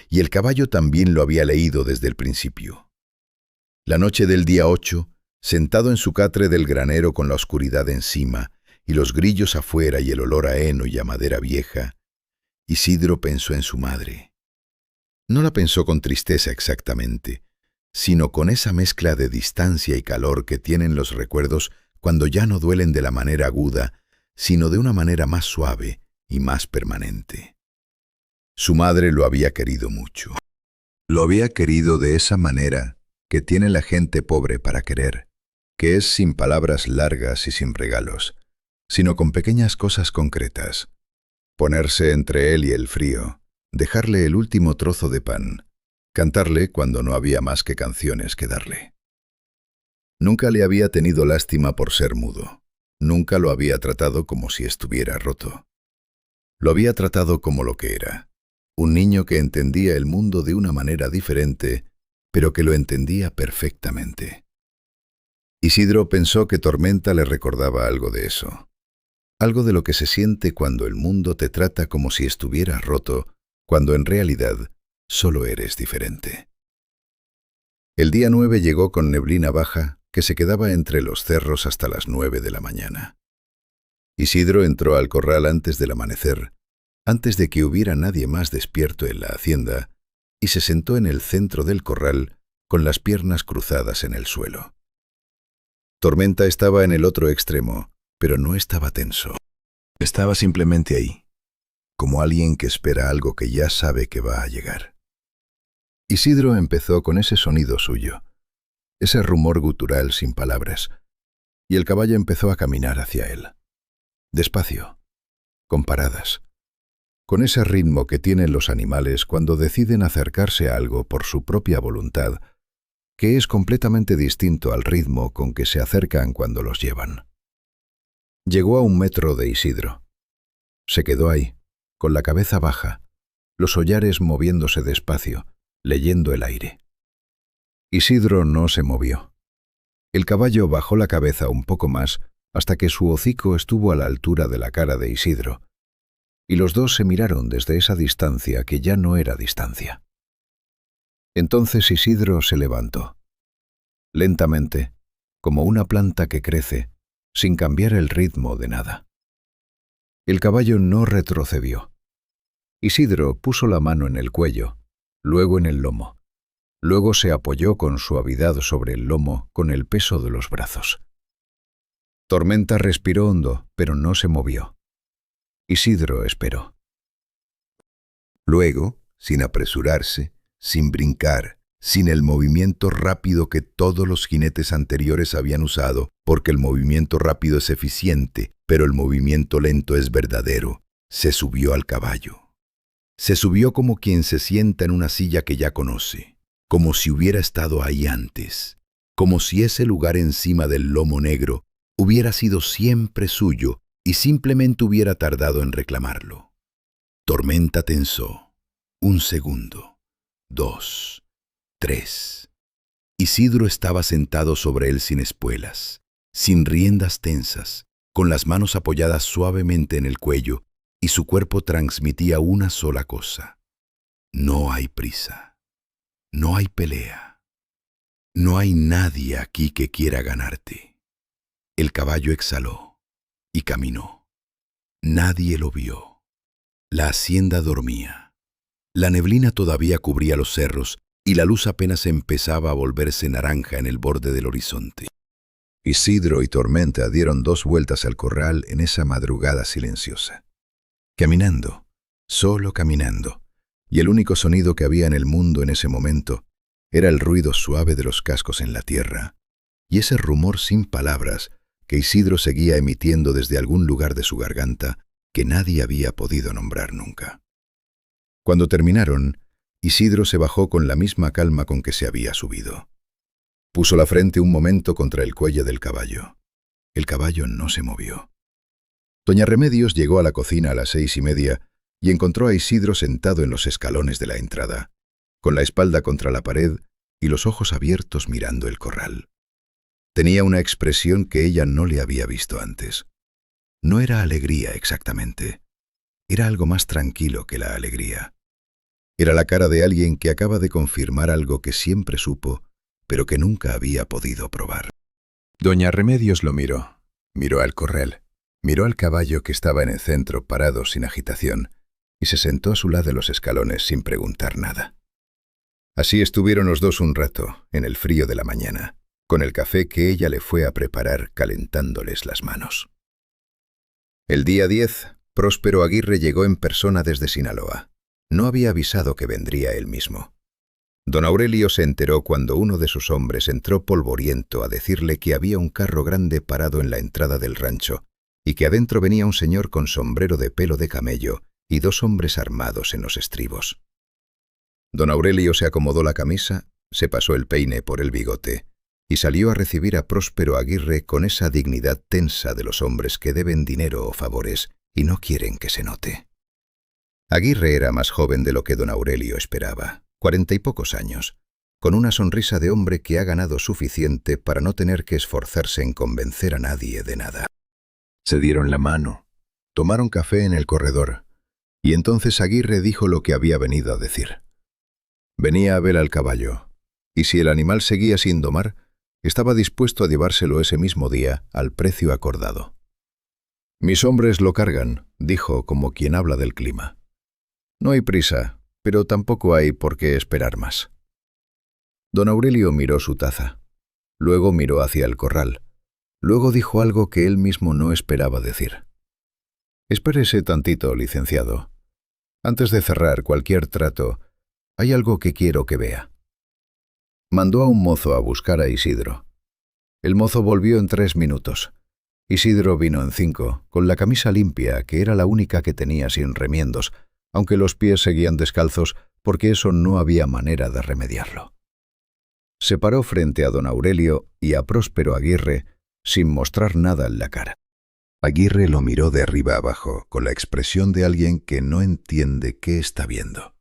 y el caballo también lo había leído desde el principio. La noche del día 8, sentado en su catre del granero con la oscuridad encima, y los grillos afuera y el olor a heno y a madera vieja, Isidro pensó en su madre. No la pensó con tristeza exactamente, sino con esa mezcla de distancia y calor que tienen los recuerdos cuando ya no duelen de la manera aguda, sino de una manera más suave y más permanente. Su madre lo había querido mucho. Lo había querido de esa manera que tiene la gente pobre para querer, que es sin palabras largas y sin regalos, sino con pequeñas cosas concretas. Ponerse entre él y el frío, dejarle el último trozo de pan, cantarle cuando no había más que canciones que darle. Nunca le había tenido lástima por ser mudo, nunca lo había tratado como si estuviera roto. Lo había tratado como lo que era, un niño que entendía el mundo de una manera diferente, pero que lo entendía perfectamente. Isidro pensó que Tormenta le recordaba algo de eso, algo de lo que se siente cuando el mundo te trata como si estuvieras roto, cuando en realidad solo eres diferente. El día 9 llegó con neblina baja que se quedaba entre los cerros hasta las 9 de la mañana. Isidro entró al corral antes del amanecer, antes de que hubiera nadie más despierto en la hacienda, y se sentó en el centro del corral con las piernas cruzadas en el suelo. Tormenta estaba en el otro extremo, pero no estaba tenso. Estaba simplemente ahí, como alguien que espera algo que ya sabe que va a llegar. Isidro empezó con ese sonido suyo, ese rumor gutural sin palabras, y el caballo empezó a caminar hacia él. Despacio, con paradas, con ese ritmo que tienen los animales cuando deciden acercarse a algo por su propia voluntad, que es completamente distinto al ritmo con que se acercan cuando los llevan. Llegó a 1 metro de Isidro. Se quedó ahí, con la cabeza baja, los hollares moviéndose despacio, leyendo el aire. Isidro no se movió. El caballo bajó la cabeza un poco más hasta que su hocico estuvo a la altura de la cara de Isidro, y los dos se miraron desde esa distancia que ya no era distancia. Entonces Isidro se levantó. Lentamente, como una planta que crece, sin cambiar el ritmo de nada. El caballo no retrocedió. Isidro puso la mano en el cuello, luego en el lomo. Luego se apoyó con suavidad sobre el lomo con el peso de los brazos. Tormenta respiró hondo, pero no se movió. Isidro esperó. Luego, sin apresurarse, sin brincar, sin el movimiento rápido que todos los jinetes anteriores habían usado, porque el movimiento rápido es eficiente, pero el movimiento lento es verdadero, se subió al caballo. Se subió como quien se sienta en una silla que ya conoce, como si hubiera estado ahí antes, como si ese lugar encima del lomo negro hubiera sido siempre suyo y simplemente hubiera tardado en reclamarlo. Tormenta tensó. 1 segundo, 2, 3. Isidro estaba sentado sobre él sin espuelas, sin riendas tensas, con las manos apoyadas suavemente en el cuello, y su cuerpo transmitía una sola cosa. No hay prisa. No hay pelea. No hay nadie aquí que quiera ganarte. El caballo exhaló y caminó. Nadie lo vio. La hacienda dormía. La neblina todavía cubría los cerros y la luz apenas empezaba a volverse naranja en el borde del horizonte. Isidro y Tormenta dieron 2 vueltas al corral en esa madrugada silenciosa. Caminando, solo caminando, y el único sonido que había en el mundo en ese momento era el ruido suave de los cascos en la tierra, y ese rumor sin palabras que Isidro seguía emitiendo desde algún lugar de su garganta que nadie había podido nombrar nunca. Cuando terminaron, Isidro se bajó con la misma calma con que se había subido. Puso la frente un momento contra el cuello del caballo. El caballo no se movió. Doña Remedios llegó a la cocina a las 6:30 y encontró a Isidro sentado en los escalones de la entrada, con la espalda contra la pared y los ojos abiertos mirando el corral. Tenía una expresión que ella no le había visto antes. No era alegría exactamente. Era algo más tranquilo que la alegría. Era la cara de alguien que acaba de confirmar algo que siempre supo, pero que nunca había podido probar. Doña Remedios lo miró al corral, Miró al caballo que estaba en el centro parado sin agitación y se sentó a su lado en los escalones sin preguntar nada. Así estuvieron los dos un rato, en el frío de la mañana, con el café que ella le fue a preparar calentándoles las manos. El día 10, Próspero Aguirre llegó en persona desde Sinaloa. No había avisado que vendría él mismo. Don Aurelio se enteró cuando uno de sus hombres entró polvoriento a decirle que había un carro grande parado en la entrada del rancho y que adentro venía un señor con sombrero de pelo de camello y 2 hombres armados en los estribos. Don Aurelio se acomodó la camisa, se pasó el peine por el bigote y salió a recibir a Próspero Aguirre con esa dignidad tensa de los hombres que deben dinero o favores y no quieren que se note. Aguirre era más joven de lo que don Aurelio esperaba, 40 y pocos años, con una sonrisa de hombre que ha ganado suficiente para no tener que esforzarse en convencer a nadie de nada. Se dieron la mano, tomaron café en el corredor, y entonces Aguirre dijo lo que había venido a decir. Venía a ver al caballo, y si el animal seguía sin domar, estaba dispuesto a llevárselo ese mismo día al precio acordado. «Mis hombres lo cargan», dijo como quien habla del clima. «No hay prisa, pero tampoco hay por qué esperar más». Don Aurelio miró su taza, luego miró hacia el corral, luego dijo algo que él mismo no esperaba decir. «Espérese tantito, licenciado. Antes de cerrar cualquier trato, hay algo que quiero que vea». Mandó a un mozo a buscar a Isidro. El mozo volvió en 3 minutos. Isidro vino en 5, con la camisa limpia, que era la única que tenía sin remiendos, aunque los pies seguían descalzos, porque eso no había manera de remediarlo. Se paró frente a don Aurelio y a Próspero Aguirre, sin mostrar nada en la cara. Aguirre lo miró de arriba abajo, con la expresión de alguien que no entiende qué está viendo.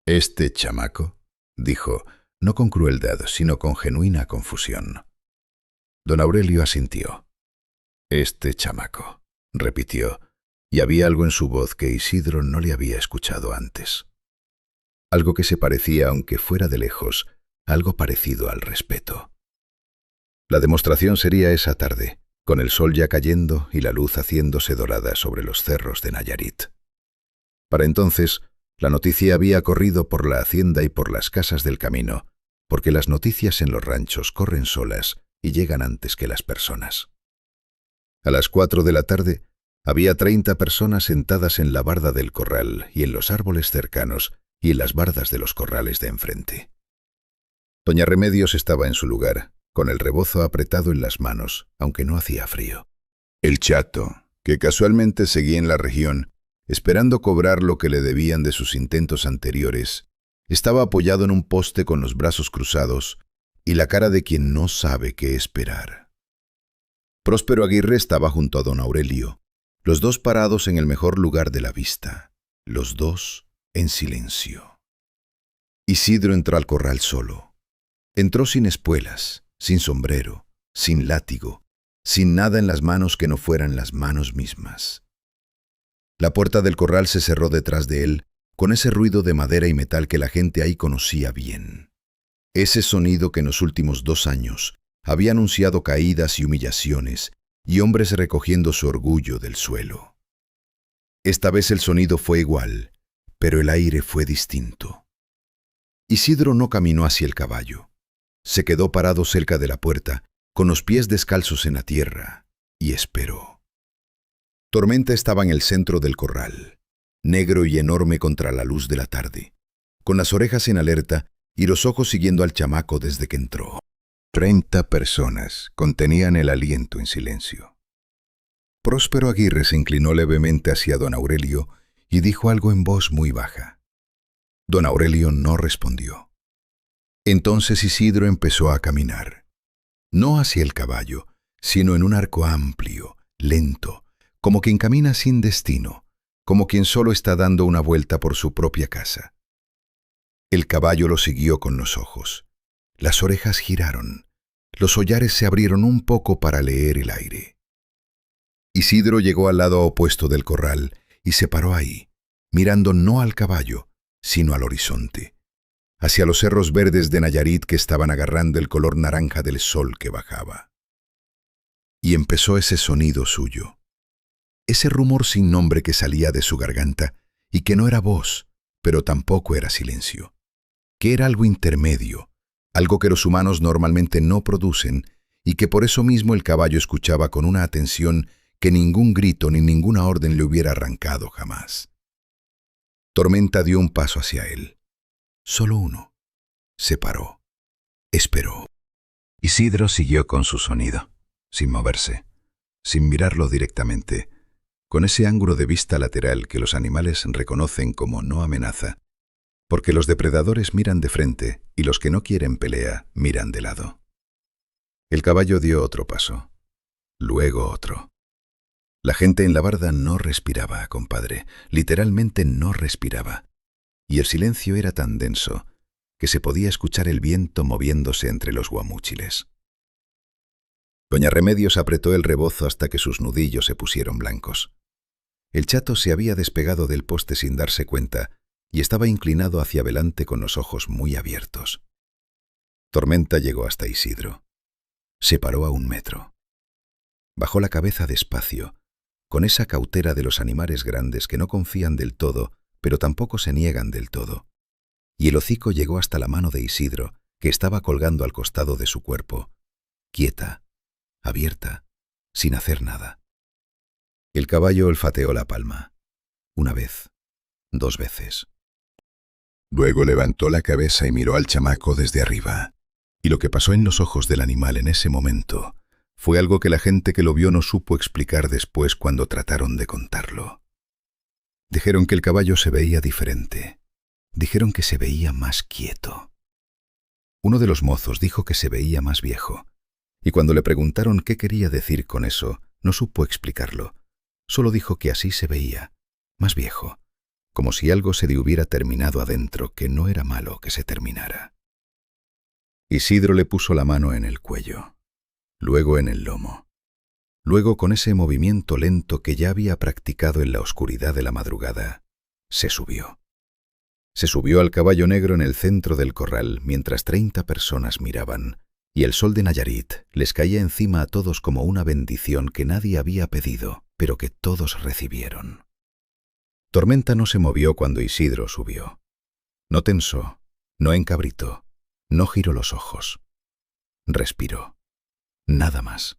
«Este chamaco», dijo, no con crueldad, sino con genuina confusión. Don Aurelio asintió. «Este chamaco», repitió, y había algo en su voz que Isidro no le había escuchado antes. Algo que se parecía, aunque fuera de lejos, algo parecido al respeto. La demostración sería esa tarde, con el sol ya cayendo y la luz haciéndose dorada sobre los cerros de Nayarit. Para entonces, la noticia había corrido por la hacienda y por las casas del camino, porque las noticias en los ranchos corren solas y llegan antes que las personas. A las 4 de la tarde, había 30 personas sentadas en la barda del corral y en los árboles cercanos y en las bardas de los corrales de enfrente. Doña Remedios estaba en su lugar, con el rebozo apretado en las manos, aunque no hacía frío. El chato, que casualmente seguía en la región, esperando cobrar lo que le debían de sus intentos anteriores, estaba apoyado en un poste con los brazos cruzados y la cara de quien no sabe qué esperar. Próspero Aguirre estaba junto a don Aurelio, los dos parados en el mejor lugar de la vista, los dos en silencio. Isidro entró al corral solo. Entró sin espuelas, sin sombrero, sin látigo, sin nada en las manos que no fueran las manos mismas. La puerta del corral se cerró detrás de él, con ese ruido de madera y metal que la gente ahí conocía bien. Ese sonido que en los últimos 2 años había anunciado caídas y humillaciones y hombres recogiendo su orgullo del suelo. Esta vez el sonido fue igual, pero el aire fue distinto. Isidro no caminó hacia el caballo. Se quedó parado cerca de la puerta, con los pies descalzos en la tierra, y esperó. Tormenta estaba en el centro del corral, negro y enorme contra la luz de la tarde, con las orejas en alerta y los ojos siguiendo al chamaco desde que entró. 30 personas contenían el aliento en silencio. Próspero Aguirre se inclinó levemente hacia don Aurelio y dijo algo en voz muy baja. Don Aurelio no respondió. Entonces Isidro empezó a caminar, no hacia el caballo, sino en un arco amplio, lento, como quien camina sin destino, como quien solo está dando una vuelta por su propia casa. El caballo lo siguió con los ojos. Las orejas giraron, los hollares se abrieron un poco para leer el aire. Isidro llegó al lado opuesto del corral y se paró ahí, mirando no al caballo, sino al horizonte, hacia los cerros verdes de Nayarit que estaban agarrando el color naranja del sol que bajaba. Y empezó ese sonido suyo, ese rumor sin nombre que salía de su garganta y que no era voz, pero tampoco era silencio, que era algo intermedio, algo que los humanos normalmente no producen y que por eso mismo el caballo escuchaba con una atención que ningún grito ni ninguna orden le hubiera arrancado jamás. Tormenta dio un paso hacia él. Solo uno. Se paró. Esperó. Isidro siguió con su sonido, sin moverse, sin mirarlo directamente, con ese ángulo de vista lateral que los animales reconocen como no amenaza, porque los depredadores miran de frente y los que no quieren pelea miran de lado. El caballo dio otro paso, luego otro. La gente en la barda no respiraba, compadre, literalmente no respiraba, y el silencio era tan denso que se podía escuchar el viento moviéndose entre los guamúchiles. Doña Remedios apretó el rebozo hasta que sus nudillos se pusieron blancos. El chato se había despegado del poste sin darse cuenta y estaba inclinado hacia adelante con los ojos muy abiertos. Tormenta llegó hasta Isidro. Se paró a 1 metro. Bajó la cabeza despacio, con esa cautela de los animales grandes que no confían del todo, pero tampoco se niegan del todo. Y el hocico llegó hasta la mano de Isidro, que estaba colgando al costado de su cuerpo, quieta, abierta, sin hacer nada. El caballo olfateó la palma. 1 vez, 2 veces. Luego levantó la cabeza y miró al chamaco desde arriba. Y lo que pasó en los ojos del animal en ese momento fue algo que la gente que lo vio no supo explicar después cuando trataron de contarlo. Dijeron que el caballo se veía diferente. Dijeron que se veía más quieto. Uno de los mozos dijo que se veía más viejo, y cuando le preguntaron qué quería decir con eso, no supo explicarlo. Solo dijo que así se veía, más viejo, como si algo se le hubiera terminado adentro, que no era malo que se terminara. Isidro le puso la mano en el cuello, luego en el lomo, luego con ese movimiento lento que ya había practicado en la oscuridad de la madrugada, se subió. Se subió al caballo negro en el centro del corral mientras 30 personas miraban, y el sol de Nayarit les caía encima a todos como una bendición que nadie había pedido, pero que todos recibieron. Tormenta no se movió cuando Isidro subió. No tensó, no encabritó, no giró los ojos. Respiró. Nada más.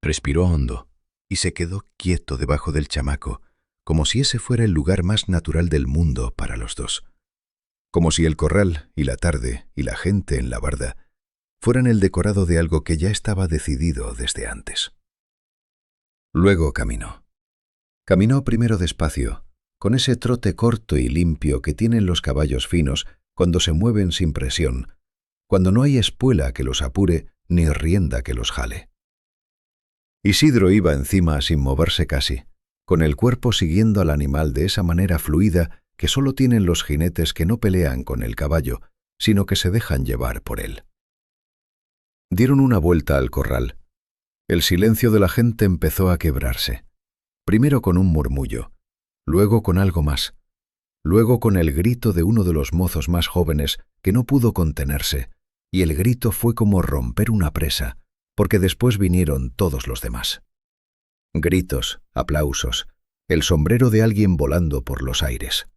Respiró hondo y se quedó quieto debajo del chamaco, como si ese fuera el lugar más natural del mundo para los dos. Como si el corral y la tarde y la gente en la barda fueran el decorado de algo que ya estaba decidido desde antes. Luego caminó. Caminó primero despacio, con ese trote corto y limpio que tienen los caballos finos cuando se mueven sin presión, cuando no hay espuela que los apure ni rienda que los jale. Isidro iba encima sin moverse casi, con el cuerpo siguiendo al animal de esa manera fluida que solo tienen los jinetes que no pelean con el caballo, sino que se dejan llevar por él. Dieron una vuelta al corral. El silencio de la gente empezó a quebrarse, primero con un murmullo, luego con algo más, luego con el grito de uno de los mozos más jóvenes que no pudo contenerse, y el grito fue como romper una presa, porque después vinieron todos los demás. Gritos, aplausos, el sombrero de alguien volando por los aires.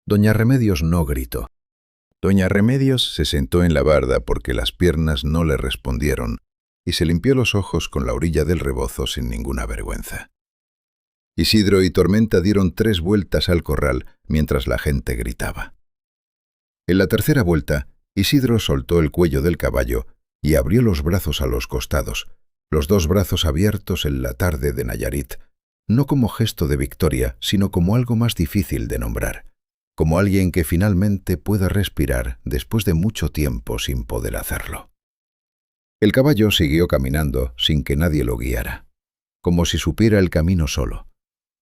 Doña Remedios no gritó. Doña Remedios se sentó en la barda porque las piernas no le respondieron y se limpió los ojos con la orilla del rebozo sin ninguna vergüenza. Isidro y Tormenta dieron 3 vueltas al corral mientras la gente gritaba. En la tercera vuelta, Isidro soltó el cuello del caballo y abrió los brazos a los costados, los 2 brazos abiertos en la tarde de Nayarit, no como gesto de victoria, sino como algo más difícil de nombrar, como alguien que finalmente pueda respirar después de mucho tiempo sin poder hacerlo. El caballo siguió caminando sin que nadie lo guiara, como si supiera el camino solo,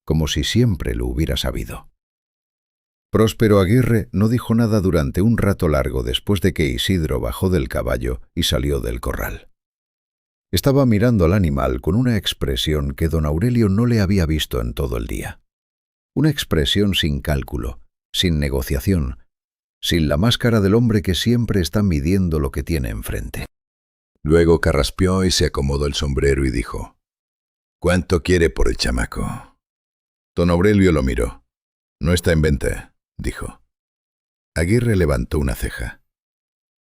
como si siempre lo hubiera sabido. Próspero Aguirre no dijo nada durante un rato largo después de que Isidro bajó del caballo y salió del corral. Estaba mirando al animal con una expresión que don Aurelio no le había visto en todo el día. Una expresión sin cálculo, sin negociación, sin la máscara del hombre que siempre está midiendo lo que tiene enfrente. Luego carraspeó y se acomodó el sombrero y dijo: ¿Cuánto quiere por el chamaco? Don Aurelio lo miró. No está en venta, dijo. Aguirre levantó una ceja.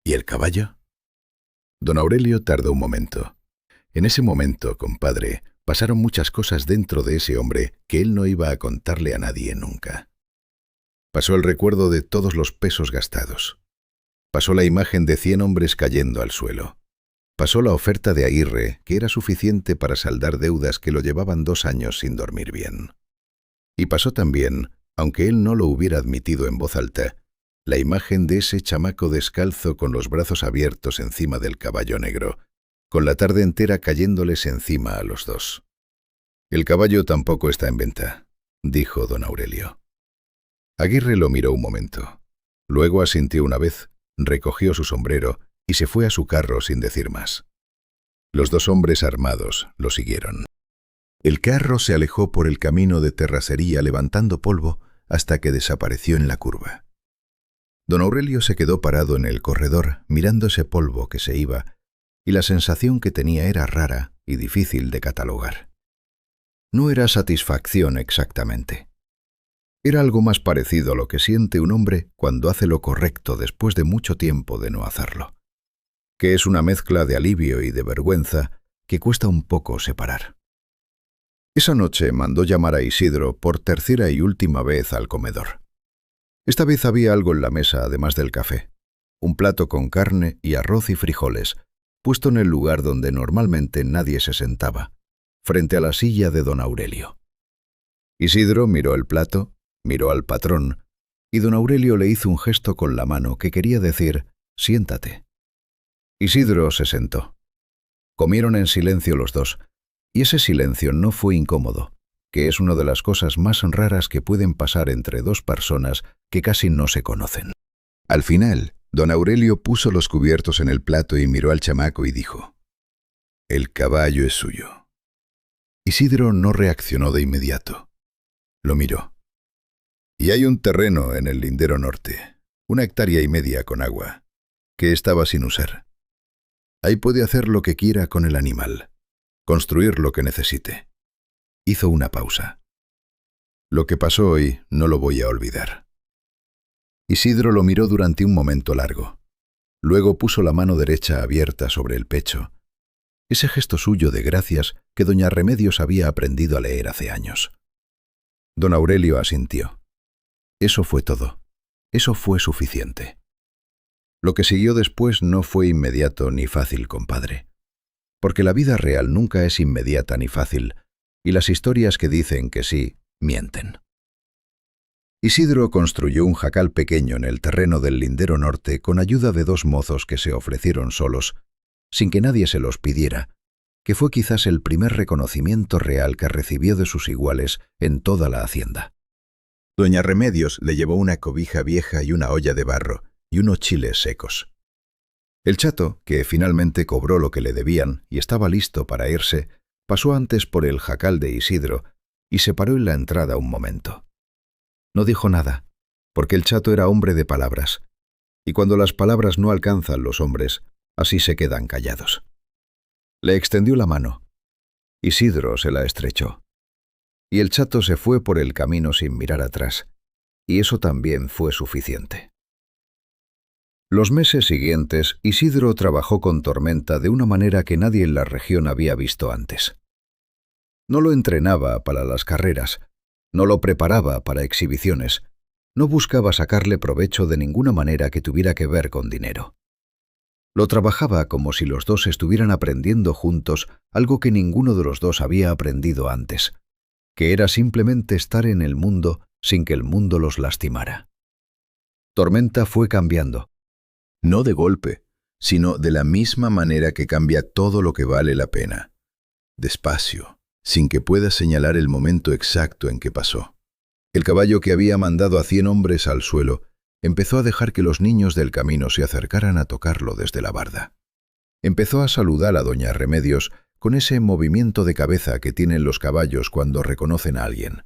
¿Y el caballo? Don Aurelio tardó un momento. En ese momento, compadre, pasaron muchas cosas dentro de ese hombre que él no iba a contarle a nadie nunca. Pasó el recuerdo de todos los pesos gastados. Pasó la imagen de 100 hombres cayendo al suelo. Pasó la oferta de Aguirre, que era suficiente para saldar deudas que lo llevaban 2 años sin dormir bien. Y pasó también, aunque él no lo hubiera admitido en voz alta, la imagen de ese chamaco descalzo con los brazos abiertos encima del caballo negro, con la tarde entera cayéndoles encima a los dos. «El caballo tampoco está en venta», dijo don Aurelio. Aguirre lo miró un momento. Luego asintió una vez, recogió su sombrero y se fue a su carro sin decir más. Los 2 hombres armados lo siguieron. El carro se alejó por el camino de terracería levantando polvo hasta que desapareció en la curva. Don Aurelio se quedó parado en el corredor mirando ese polvo que se iba, y la sensación que tenía era rara y difícil de catalogar. No era satisfacción exactamente. Era algo más parecido a lo que siente un hombre cuando hace lo correcto después de mucho tiempo de no hacerlo, que es una mezcla de alivio y de vergüenza que cuesta un poco separar. Esa noche mandó llamar a Isidro por tercera y última vez al comedor. Esta vez había algo en la mesa además del café, un plato con carne y arroz y frijoles, puesto en el lugar donde normalmente nadie se sentaba, frente a la silla de don Aurelio. Isidro miró el plato, miró al patrón, y don Aurelio le hizo un gesto con la mano que quería decir, «Siéntate». Isidro se sentó. Comieron en silencio los dos, y ese silencio no fue incómodo, que es una de las cosas más raras que pueden pasar entre 2 personas que casi no se conocen. Al final, don Aurelio puso los cubiertos en el plato y miró al chamaco y dijo, «El caballo es suyo». Isidro no reaccionó de inmediato. Lo miró. «Y hay un terreno en el lindero norte, 1,5 hectáreas con agua, que estaba sin usar. Ahí puede hacer lo que quiera con el animal, construir lo que necesite». Hizo una pausa. «Lo que pasó hoy no lo voy a olvidar». Isidro lo miró durante un momento largo. Luego puso la mano derecha abierta sobre el pecho. Ese gesto suyo de gracias que doña Remedios había aprendido a leer hace años. Don Aurelio asintió. Eso fue todo. Eso fue suficiente. Lo que siguió después no fue inmediato ni fácil, compadre. Porque la vida real nunca es inmediata ni fácil, y las historias que dicen que sí, mienten. Isidro construyó un jacal pequeño en el terreno del lindero norte con ayuda de 2 mozos que se ofrecieron solos, sin que nadie se los pidiera, que fue quizás el primer reconocimiento real que recibió de sus iguales en toda la hacienda. Doña Remedios le llevó una cobija vieja y una olla de barro y unos chiles secos. El chato, que finalmente cobró lo que le debían y estaba listo para irse, pasó antes por el jacal de Isidro y se paró en la entrada un momento. No dijo nada, porque el chato era hombre de palabras, y cuando las palabras no alcanzan los hombres, así se quedan callados. Le extendió la mano. Isidro se la estrechó. Y el chato se fue por el camino sin mirar atrás, y eso también fue suficiente. Los meses siguientes, Isidro trabajó con Tormenta de una manera que nadie en la región había visto antes. No lo entrenaba para las carreras, no lo preparaba para exhibiciones, no buscaba sacarle provecho de ninguna manera que tuviera que ver con dinero. Lo trabajaba como si los dos estuvieran aprendiendo juntos algo que ninguno de los dos había aprendido antes, que era simplemente estar en el mundo sin que el mundo los lastimara. Tormenta fue cambiando. No de golpe, sino de la misma manera que cambia todo lo que vale la pena. Despacio, sin que pueda señalar el momento exacto en que pasó. El caballo que había mandado a 100 hombres al suelo empezó a dejar que los niños del camino se acercaran a tocarlo desde la barda. Empezó a saludar a doña Remedios con ese movimiento de cabeza que tienen los caballos cuando reconocen a alguien.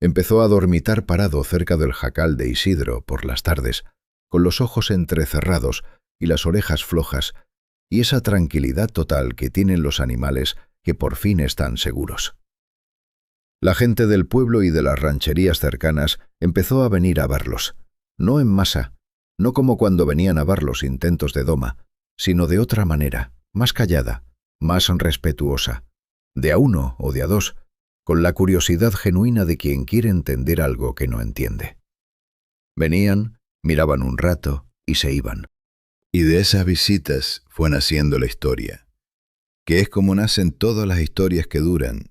Empezó a dormitar parado cerca del jacal de Isidro por las tardes, con los ojos entrecerrados y las orejas flojas, y esa tranquilidad total que tienen los animales que por fin están seguros. La gente del pueblo y de las rancherías cercanas empezó a venir a verlos, no en masa, no como cuando venían a ver los intentos de doma, sino de otra manera, más callada, más respetuosa, de a uno o de a dos, con la curiosidad genuina de quien quiere entender algo que no entiende. Venían, miraban un rato y se iban. Y de esas visitas fue naciendo la historia, que es como nacen todas las historias que duran,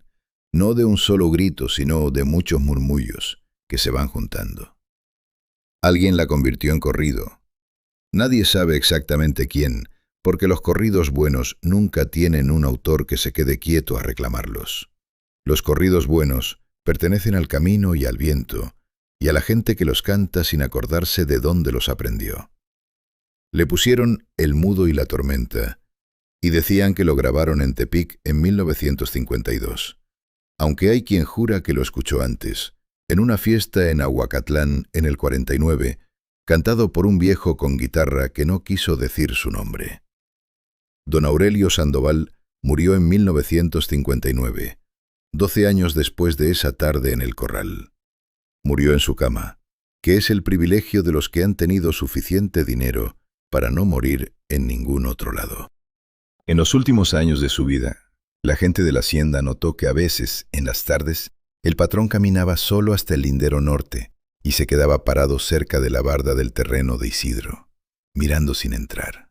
no de un solo grito, sino de muchos murmullos que se van juntando. Alguien la convirtió en corrido. Nadie sabe exactamente quién, porque los corridos buenos nunca tienen un autor que se quede quieto a reclamarlos. Los corridos buenos pertenecen al camino y al viento, y a la gente que los canta sin acordarse de dónde los aprendió. Le pusieron El Mudo y la Tormenta, y decían que lo grabaron en Tepic en 1952. Aunque hay quien jura que lo escuchó antes, en una fiesta en Ahuacatlán en el 49, cantado por un viejo con guitarra que no quiso decir su nombre. Don Aurelio Sandoval murió en 1959, 12 años después de esa tarde en el corral. Murió en su cama, que es el privilegio de los que han tenido suficiente dinero para no morir en ningún otro lado. En los últimos años de su vida, la gente de la hacienda notó que a veces, en las tardes, el patrón caminaba solo hasta el lindero norte y se quedaba parado cerca de la barda del terreno de Isidro, mirando sin entrar.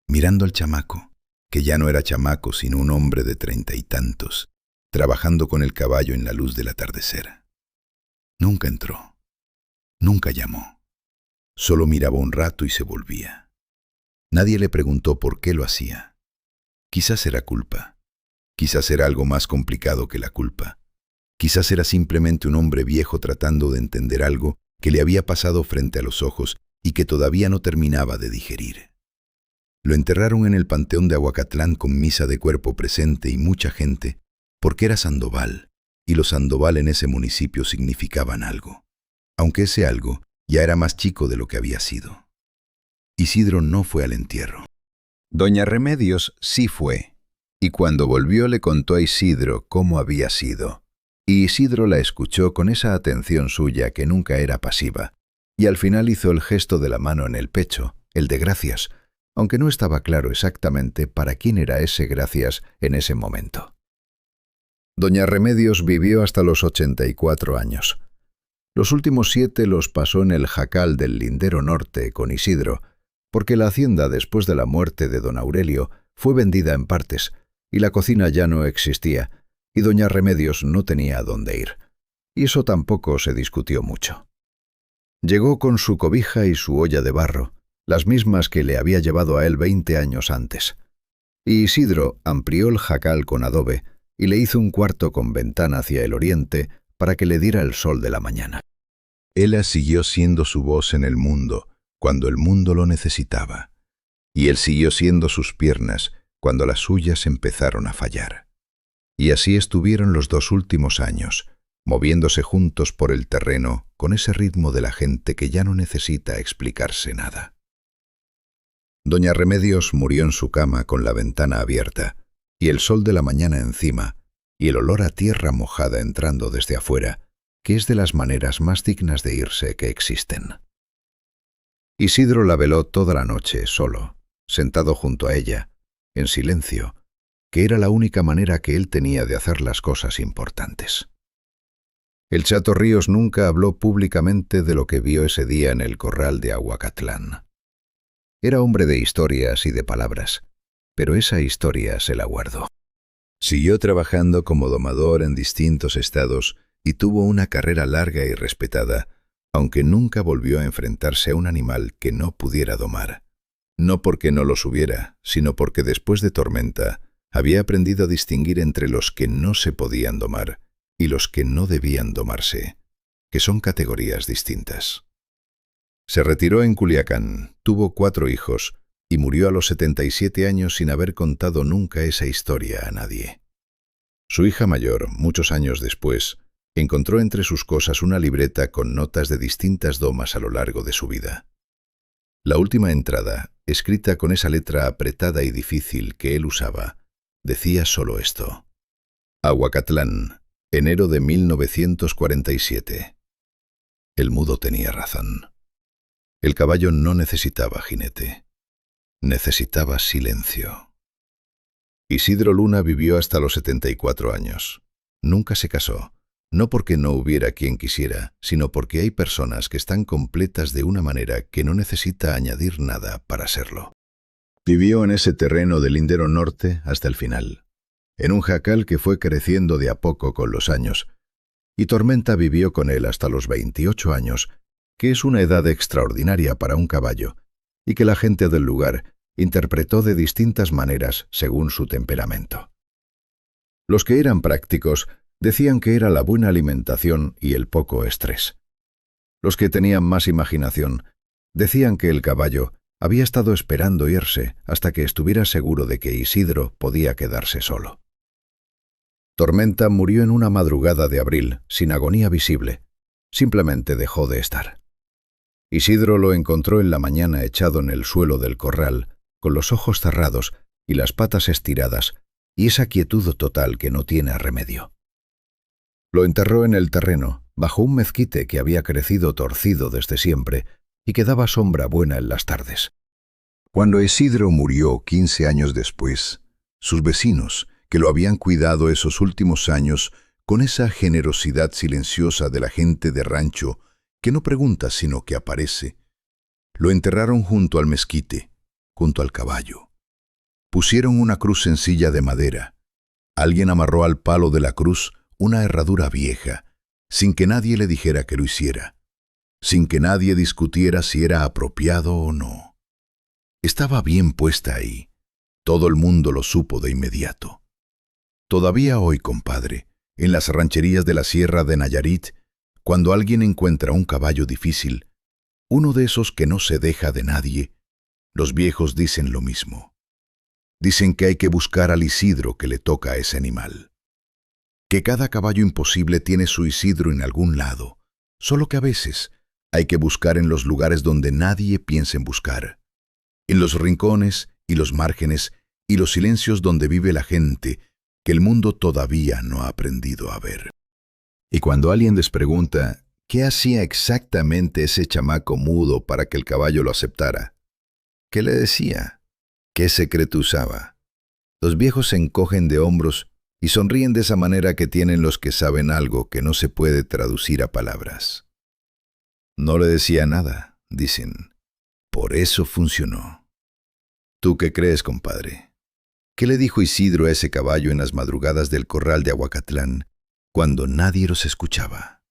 Mirando al chamaco, que ya no era chamaco sino un hombre de 30 y tantos, trabajando con el caballo en la luz del atardecer. Nunca entró, nunca llamó, solo miraba un rato y se volvía. Nadie le preguntó por qué lo hacía. Quizás era culpa. Quizás era algo más complicado que la culpa. Quizás era simplemente un hombre viejo tratando de entender algo que le había pasado frente a los ojos y que todavía no terminaba de digerir. Lo enterraron en el panteón de Ahuacatlán con misa de cuerpo presente y mucha gente, porque era Sandoval, y los Sandoval en ese municipio significaban algo, aunque ese algo ya era más chico de lo que había sido. Isidro no fue al entierro. Doña Remedios sí fue. Y cuando volvió le contó a Isidro cómo había sido. Y Isidro la escuchó con esa atención suya que nunca era pasiva, y al final hizo el gesto de la mano en el pecho, el de gracias, aunque no estaba claro exactamente para quién era ese gracias en ese momento. Doña Remedios vivió hasta los 84 años. Los últimos 7 los pasó en el jacal del lindero norte con Isidro, porque la hacienda después de la muerte de don Aurelio fue vendida en partes, y la cocina ya no existía, y doña Remedios no tenía a dónde ir. Y eso tampoco se discutió mucho. Llegó con su cobija y su olla de barro, las mismas que le había llevado a él 20 años antes. Y Isidro amplió el jacal con adobe y le hizo un cuarto con ventana hacia el oriente para que le diera el sol de la mañana. Ella siguió siendo su voz en el mundo cuando el mundo lo necesitaba, y él siguió siendo sus piernas cuando las suyas empezaron a fallar. Y así estuvieron los 2 últimos años, moviéndose juntos por el terreno con ese ritmo de la gente que ya no necesita explicarse nada. Doña Remedios murió en su cama con la ventana abierta, y el sol de la mañana encima, y el olor a tierra mojada entrando desde afuera, que es de las maneras más dignas de irse que existen. Isidro la veló toda la noche solo, sentado junto a ella, en silencio, que era la única manera que él tenía de hacer las cosas importantes. El Chato Ríos nunca habló públicamente de lo que vio ese día en el corral de Ahuacatlán. Era hombre de historias y de palabras, pero esa historia se la guardó. Siguió trabajando como domador en distintos estados y tuvo una carrera larga y respetada, aunque nunca volvió a enfrentarse a un animal que no pudiera domar. No porque no los hubiera, sino porque después de Tormenta había aprendido a distinguir entre los que no se podían domar y los que no debían domarse, que son categorías distintas. Se retiró en Culiacán, tuvo 4 hijos y murió a los 77 años sin haber contado nunca esa historia a nadie. Su hija mayor, muchos años después, encontró entre sus cosas una libreta con notas de distintas domas a lo largo de su vida. La última entrada, escrita con esa letra apretada y difícil que él usaba, decía solo esto. Aguacatlán, enero de 1947. El mudo tenía razón. El caballo no necesitaba jinete. Necesitaba silencio. Isidro Luna vivió hasta los 74 años. Nunca se casó, no porque no hubiera quien quisiera, sino porque hay personas que están completas de una manera que no necesita añadir nada para serlo. Vivió en ese terreno del Lindero Norte hasta el final, en un jacal que fue creciendo de a poco con los años, y Tormenta vivió con él hasta los 28 años, que es una edad extraordinaria para un caballo, y que la gente del lugar interpretó de distintas maneras según su temperamento. Los que eran prácticos decían que era la buena alimentación y el poco estrés. Los que tenían más imaginación decían que el caballo había estado esperando irse hasta que estuviera seguro de que Isidro podía quedarse solo. Tormenta murió en una madrugada de abril, sin agonía visible. Simplemente dejó de estar. Isidro lo encontró en la mañana echado en el suelo del corral, con los ojos cerrados y las patas estiradas, y esa quietud total que no tiene remedio. Lo enterró en el terreno, bajo un mezquite que había crecido torcido desde siempre y que daba sombra buena en las tardes. Cuando Isidro murió 15 años después, sus vecinos, que lo habían cuidado esos últimos años con esa generosidad silenciosa de la gente de rancho que no pregunta sino que aparece, lo enterraron junto al mezquite, junto al caballo. Pusieron una cruz sencilla de madera. Alguien amarró al palo de la cruz una herradura vieja, sin que nadie le dijera que lo hiciera, sin que nadie discutiera si era apropiado o no. Estaba bien puesta ahí. Todo el mundo lo supo de inmediato. Todavía hoy, compadre, en las rancherías de la Sierra de Nayarit, cuando alguien encuentra un caballo difícil, uno de esos que no se deja de nadie, los viejos dicen lo mismo. Dicen que hay que buscar al Isidro que le toca a ese animal. Que cada caballo imposible tiene su Isidro en algún lado, solo que a veces hay que buscar en los lugares donde nadie piensa en buscar, en los rincones y los márgenes y los silencios donde vive la gente que el mundo todavía no ha aprendido a ver. Y cuando alguien les pregunta qué hacía exactamente ese chamaco mudo para que el caballo lo aceptara, ¿qué le decía? ¿Qué secreto usaba? Los viejos se encogen de hombros y sonríen de esa manera que tienen los que saben algo que no se puede traducir a palabras. No le decía nada, dicen. Por eso funcionó. ¿Tú qué crees, compadre? ¿Qué le dijo Isidro a ese caballo en las madrugadas del corral de Aguacatlán, cuando nadie los escuchaba?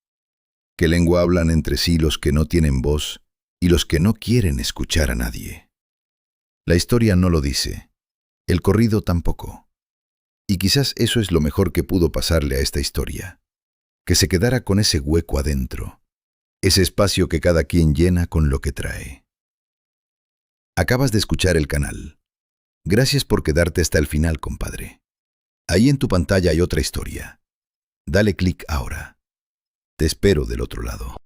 ¿Qué lengua hablan entre sí los que no tienen voz y los que no quieren escuchar a nadie? La historia no lo dice, el corrido tampoco. Y quizás eso es lo mejor que pudo pasarle a esta historia, que se quedara con ese hueco adentro, ese espacio que cada quien llena con lo que trae. Acabas de escuchar el canal. Gracias por quedarte hasta el final, compadre. Ahí en tu pantalla hay otra historia. Dale clic ahora. Te espero del otro lado.